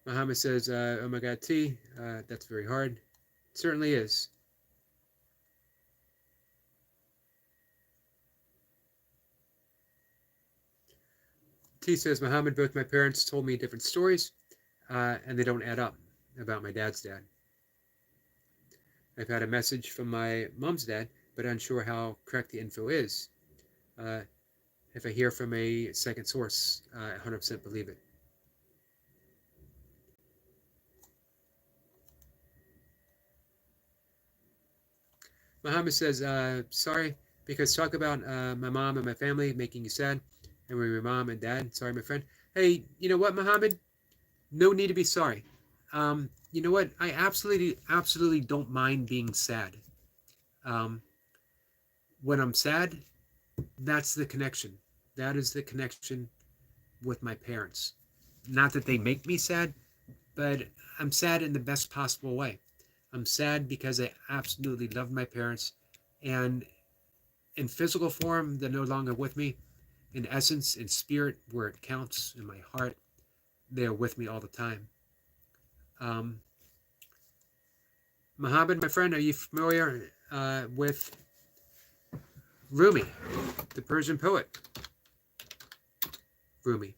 Muhammad says, oh my God, T, that's very hard. It certainly is. T says, Muhammad, both my parents told me different stories, and they don't add up about my dad's dad. I've had a message from my mom's dad, but unsure how correct the info is. If I hear from a second source, I 100% believe it. Muhammad says, sorry, because talk about my mom and my family making you sad, and with your mom and dad. Sorry, my friend. Hey, you know what, Muhammad? No need to be sorry. You know what? I absolutely don't mind being sad. When I'm sad, that's the connection. That is the connection with my parents. Not that they make me sad, but I'm sad in the best possible way. I'm sad because I absolutely love my parents, and in physical form, they're no longer with me. In essence, in spirit, where it counts, in my heart, they are with me all the time. Muhammad, my friend, are you familiar with Rumi, the Persian poet? Rumi.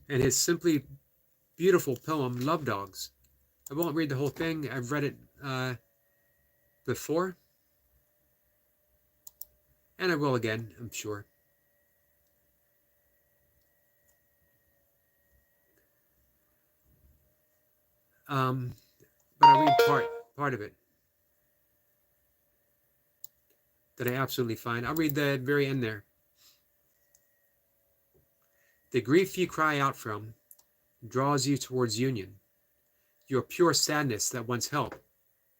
And his simply beautiful poem, Love Dogs. I won't read the whole thing. I've read it before. And I will again, I'm sure. But I'll read part of it. that I absolutely find. I'll read the very end there. The grief you cry out from draws you towards union. Your pure sadness that wants help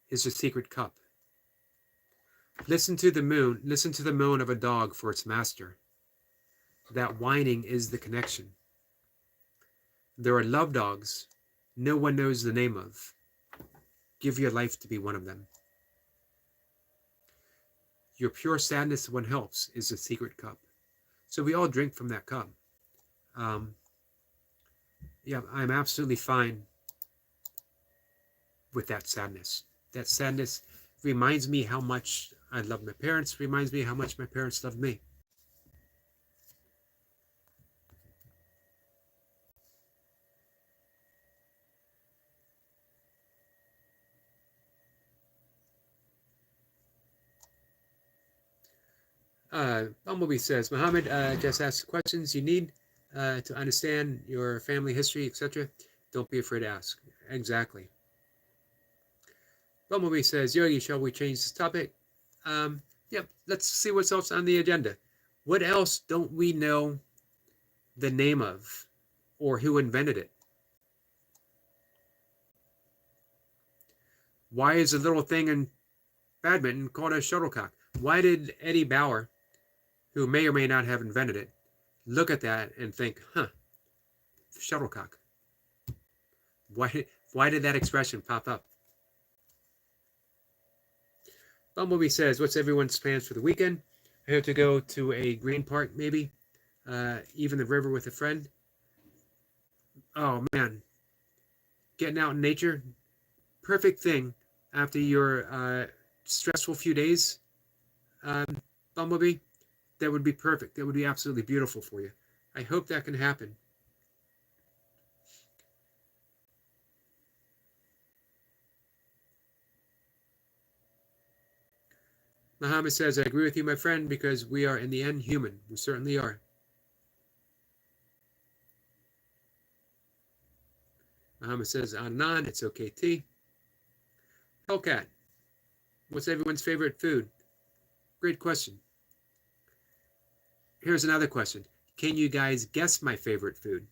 is a secret cup. Listen to the moan of a dog for its master. That whining is the connection. There are love dogs no one knows the name of. Give your life to be one of them. Your pure sadness when helps is a secret cup. So we all drink from that cup. Yeah, I'm absolutely fine with that sadness. That sadness reminds me how much I love my parents, reminds me how much my parents loved me. Bumblebee says, Muhammad, just ask the questions you need to understand your family history, etc. Don't be afraid to ask. Exactly. Bumblebee says, Yogi, shall we change this topic? Yep, let's see what's else on the agenda. What else don't we know the name of or who invented it? Why is a little thing in badminton called a shuttlecock? Why did Eddie Bauer, who may or may not have invented it, look at that and think, shuttlecock? Why did that expression pop up? Bumblebee says, what's everyone's plans for the weekend? I hope to go to a green park, maybe, even the river with a friend. Oh, man. Getting out in nature, perfect thing after your stressful few days, Bumblebee. That would be perfect. That would be absolutely beautiful for you. I hope that can happen. Muhammad says, I agree with you, my friend, because we are in the end human. We certainly are. Muhammad says, on and on, it's okay, T. Hellcat, what's everyone's favorite food? Great question. Here's another question. Can you guys guess my favorite food?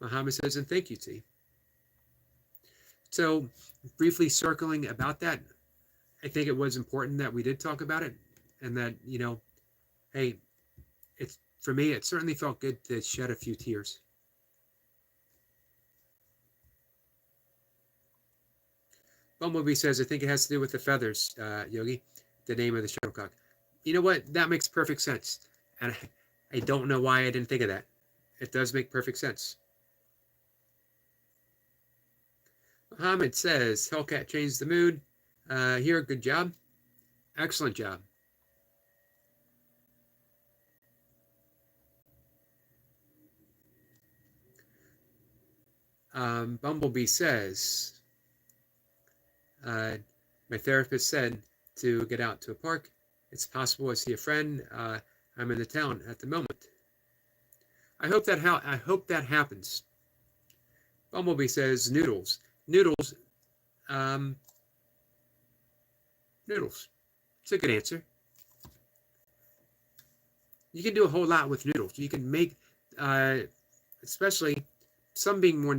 Muhammad says, and thank you, T. So, briefly circling about that, I think it was important that we did talk about it, and that, hey, for me, it certainly felt good to shed a few tears. Bumblebee says, I think it has to do with the feathers, Yogi, the name of the shuttlecock. You know what? That makes perfect sense. And I don't know why I didn't think of that. It does make perfect sense. Muhammad says, Hellcat changed the mood. Here, good job. Excellent job. Bumblebee says, my therapist said to get out to a park. It's possible I see a friend. I'm in the town at the moment. I hope that happens. Bumblebee says noodles. Noodles. Noodles. It's a good answer. You can do a whole lot with noodles. You can make, especially some being more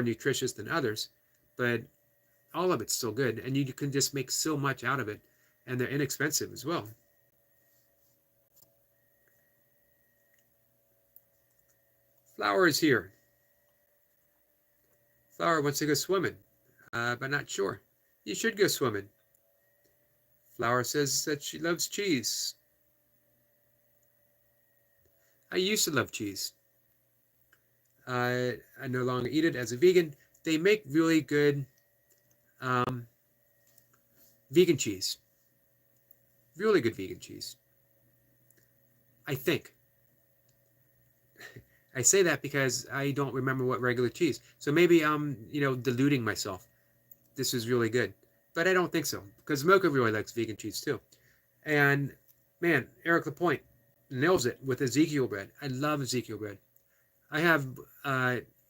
nutritious than others, but all of it's still good, and you can just make so much out of it, and they're inexpensive as well. Flower is here. Flower wants to go swimming, but not sure. You should go swimming. Flower says that she loves cheese. I used to love cheese. I no longer eat it as a vegan. They make really good vegan cheese. Really good vegan cheese. I think. I say that because I don't remember what regular cheese. So maybe I'm, deluding myself. This is really good. But I don't think so. Because Mocha really likes vegan cheese too. And man, Eric Lapointe nails it with Ezekiel bread. I love Ezekiel bread. I have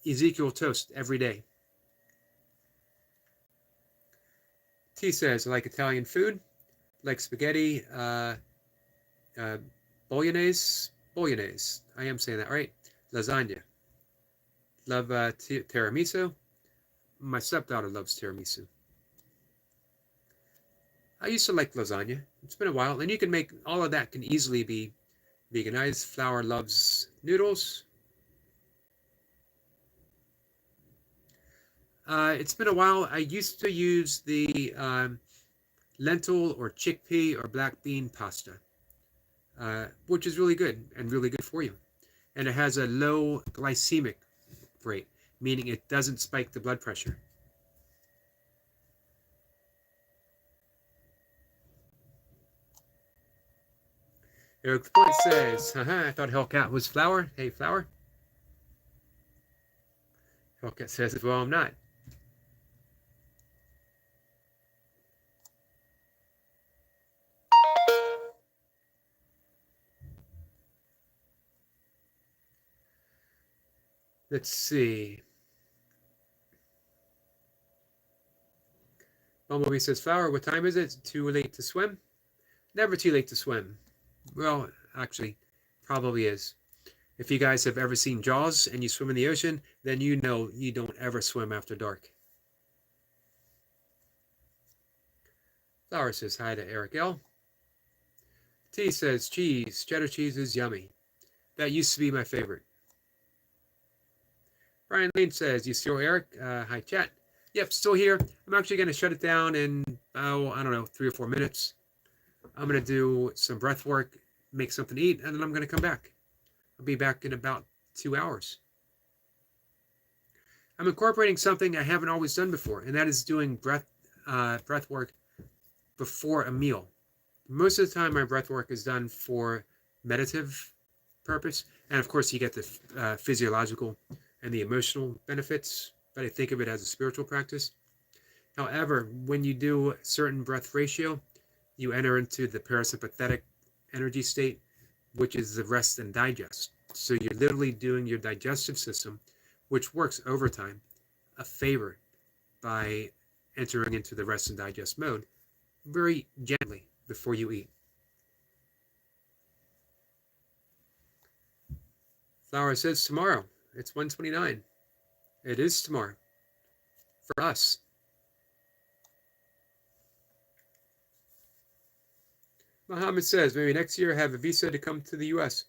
Ezekiel toast every day. T says, I like Italian food, like spaghetti, uh, bolognese. I am saying that right. Lasagna. Love tiramisu. My stepdaughter loves tiramisu. I used to like lasagna. It's been a while, and you can make all of that can easily be veganized. Flour loves noodles. It's been a while. I used to use the lentil or chickpea or black bean pasta, which is really good and really good for you. And it has a low glycemic rate, meaning it doesn't spike the blood pressure. Eric Point says, I thought Hellcat was flour. Hey, flour. Hellcat says, well, I'm not. Let's see. Bumblebee says, flour, what time is it? Too late to swim? Never too late to swim. Well, actually, probably is. If you guys have ever seen Jaws and you swim in the ocean, then you know you don't ever swim after dark. Flower says hi to Eric L. T says cheese. Cheddar cheese is yummy. That used to be my favorite. Brian Lane says, you still Eric? Hi, chat. Yep, still here. I'm actually going to shut it down in, I don't know, 3 or 4 minutes. I'm going to do some breath work, make something to eat, and then I'm going to come back. I'll be back in about 2 hours. I'm incorporating something I haven't always done before, and that is doing breath work before a meal. Most of the time, my breath work is done for meditative purpose, and of course, you get the physiological and the emotional benefits, but I think of it as a spiritual practice. However, when you do a certain breath ratio, you enter into the parasympathetic energy state, which is the rest and digest. So you're literally doing your digestive system, which works overtime, a favor by entering into the rest and digest mode very gently before you eat. Flower says tomorrow. It's 1:29. It is tomorrow. For us. Muhammad says, maybe next year have a visa to come to the U.S.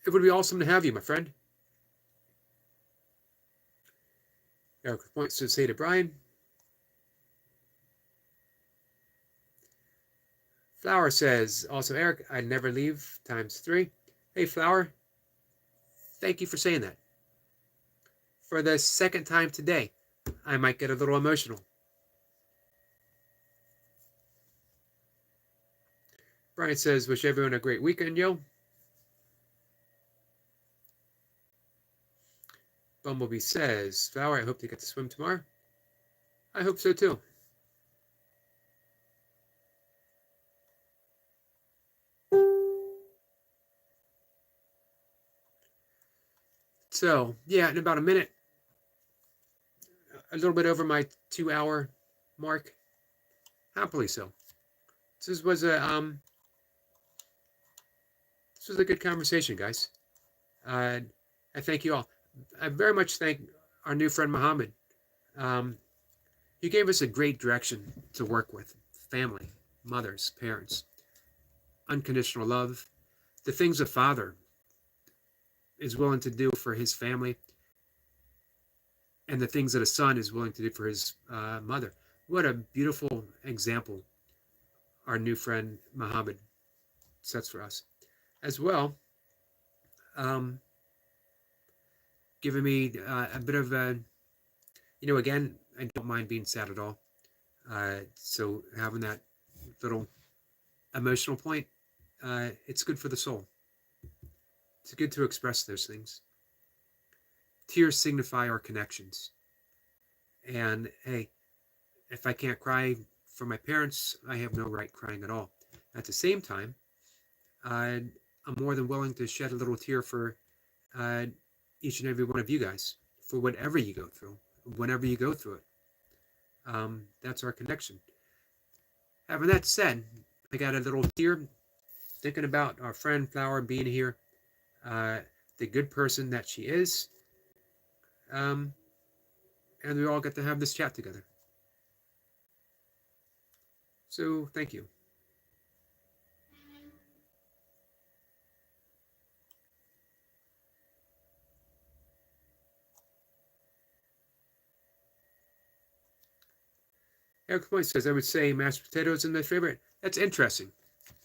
It would be awesome to have you, my friend. Eric points to say to Brian. Flower says, also Eric, I'd never leave, ×3. Hey, Flower, thank you for saying that. For the second time today, I might get a little emotional. Brian says, wish everyone a great weekend, yo. Bumblebee says, Flower, I hope to get to swim tomorrow. I hope so too. So, yeah, in about a minute, a little bit over my 2-hour mark. Happily so. This was a good conversation, guys. I thank you all. I very much thank our new friend Muhammad. He gave us a great direction to work with. Family, mothers, parents, unconditional love, the things a father is willing to do for his family, and the things that a son is willing to do for his mother. What a beautiful example our new friend Muhammad sets for us. As well, giving me a bit of a, again, I don't mind being sad at all. So having that little emotional point, it's good for the soul. It's good to express those things. Tears signify our connections. And hey, if I can't cry for my parents, I have no right crying at all. At the same time, I'm more than willing to shed a little tear for each and every one of you guys, for whatever you go through, whenever you go through it. That's our connection. Having that said, I got a little tear thinking about our friend Flower being here, the good person that she is, and we all get to have this chat together. So thank you. Eric Point says, I would say mashed potatoes is my favorite. That's interesting.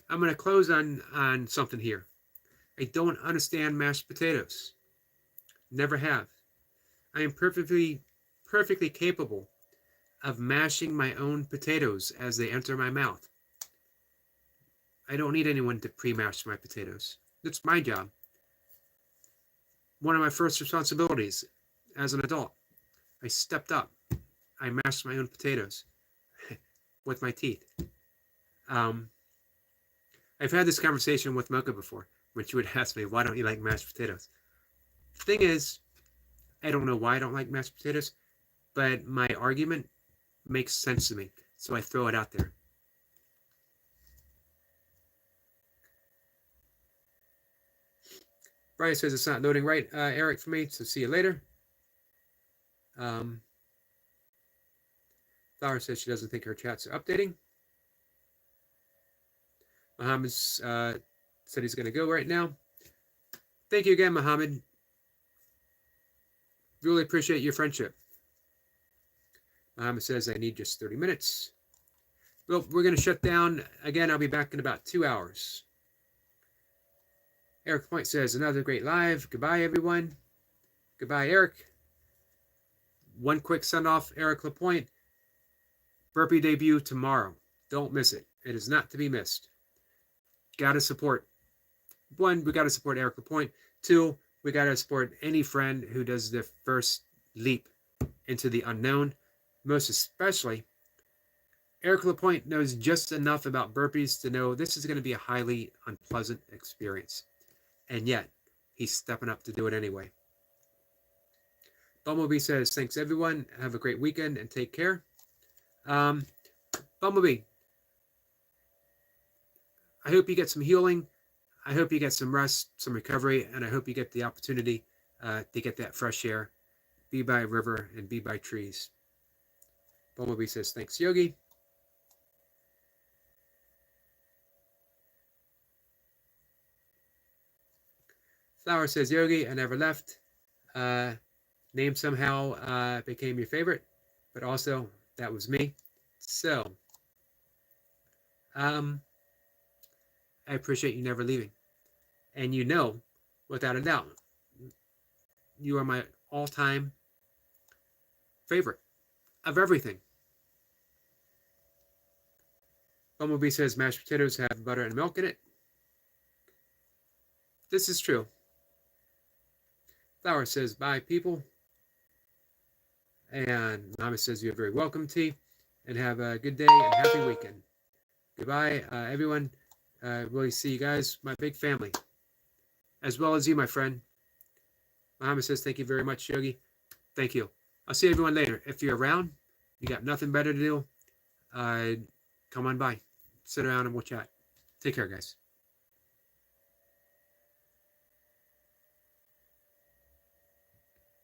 I'm going to close on something here. I don't understand mashed potatoes. Never have. I am perfectly capable of mashing my own potatoes as they enter my mouth. I don't need anyone to pre-mash my potatoes. It's my job. One of my first responsibilities as an adult. I stepped up. I mashed my own potatoes with my teeth. I've had this conversation with Mocha before, when she would ask me, why don't you like mashed potatoes? The thing is, I don't know why I don't like mashed potatoes, but my argument makes sense to me, so I throw it out there. Brian says it's not loading right, Eric, for me, so see you later. Flower says she doesn't think her chats are updating. Mohammed said he's going to go right now. Thank you again, Mohammed. Really appreciate your friendship. Mohammed says I need just 30 minutes. Well, we're going to shut down. Again, I'll be back in about 2 hours. Eric Point says, another great live. Goodbye, everyone. Goodbye, Eric. One quick send off, Eric LaPointe. Burpee debut tomorrow. Don't miss it. It is not to be missed. Got to support. One, we got to support Eric LaPointe. Two, we got to support any friend who does the first leap into the unknown. Most especially, Eric LaPointe knows just enough about burpees to know this is going to be a highly unpleasant experience. And yet, he's stepping up to do it anyway. Bumblebee says, thanks everyone. Have a great weekend and take care. Bumblebee, I hope you get some healing. I hope you get some rest, some recovery, and I hope you get the opportunity to get that fresh air, be by a river and be by trees. Bumblebee says, thanks, Yogi. Flower says, Yogi, I never left. Name somehow became your favorite, but also that was me. So, I appreciate you never leaving. And you know, without a doubt, you are my all-time favorite of everything. Bumblebee says mashed potatoes have butter and milk in it. This is true. Flower says, bye, people. And Mama says, you're very welcome, T. And have a good day and happy weekend. Goodbye, everyone. Really see you guys, my big family. As well as you, my friend. Muhammad says, thank you very much, Yogi. Thank you. I'll see everyone later. If you're around, you got nothing better to do, come on by. Sit around and we'll chat. Take care, guys.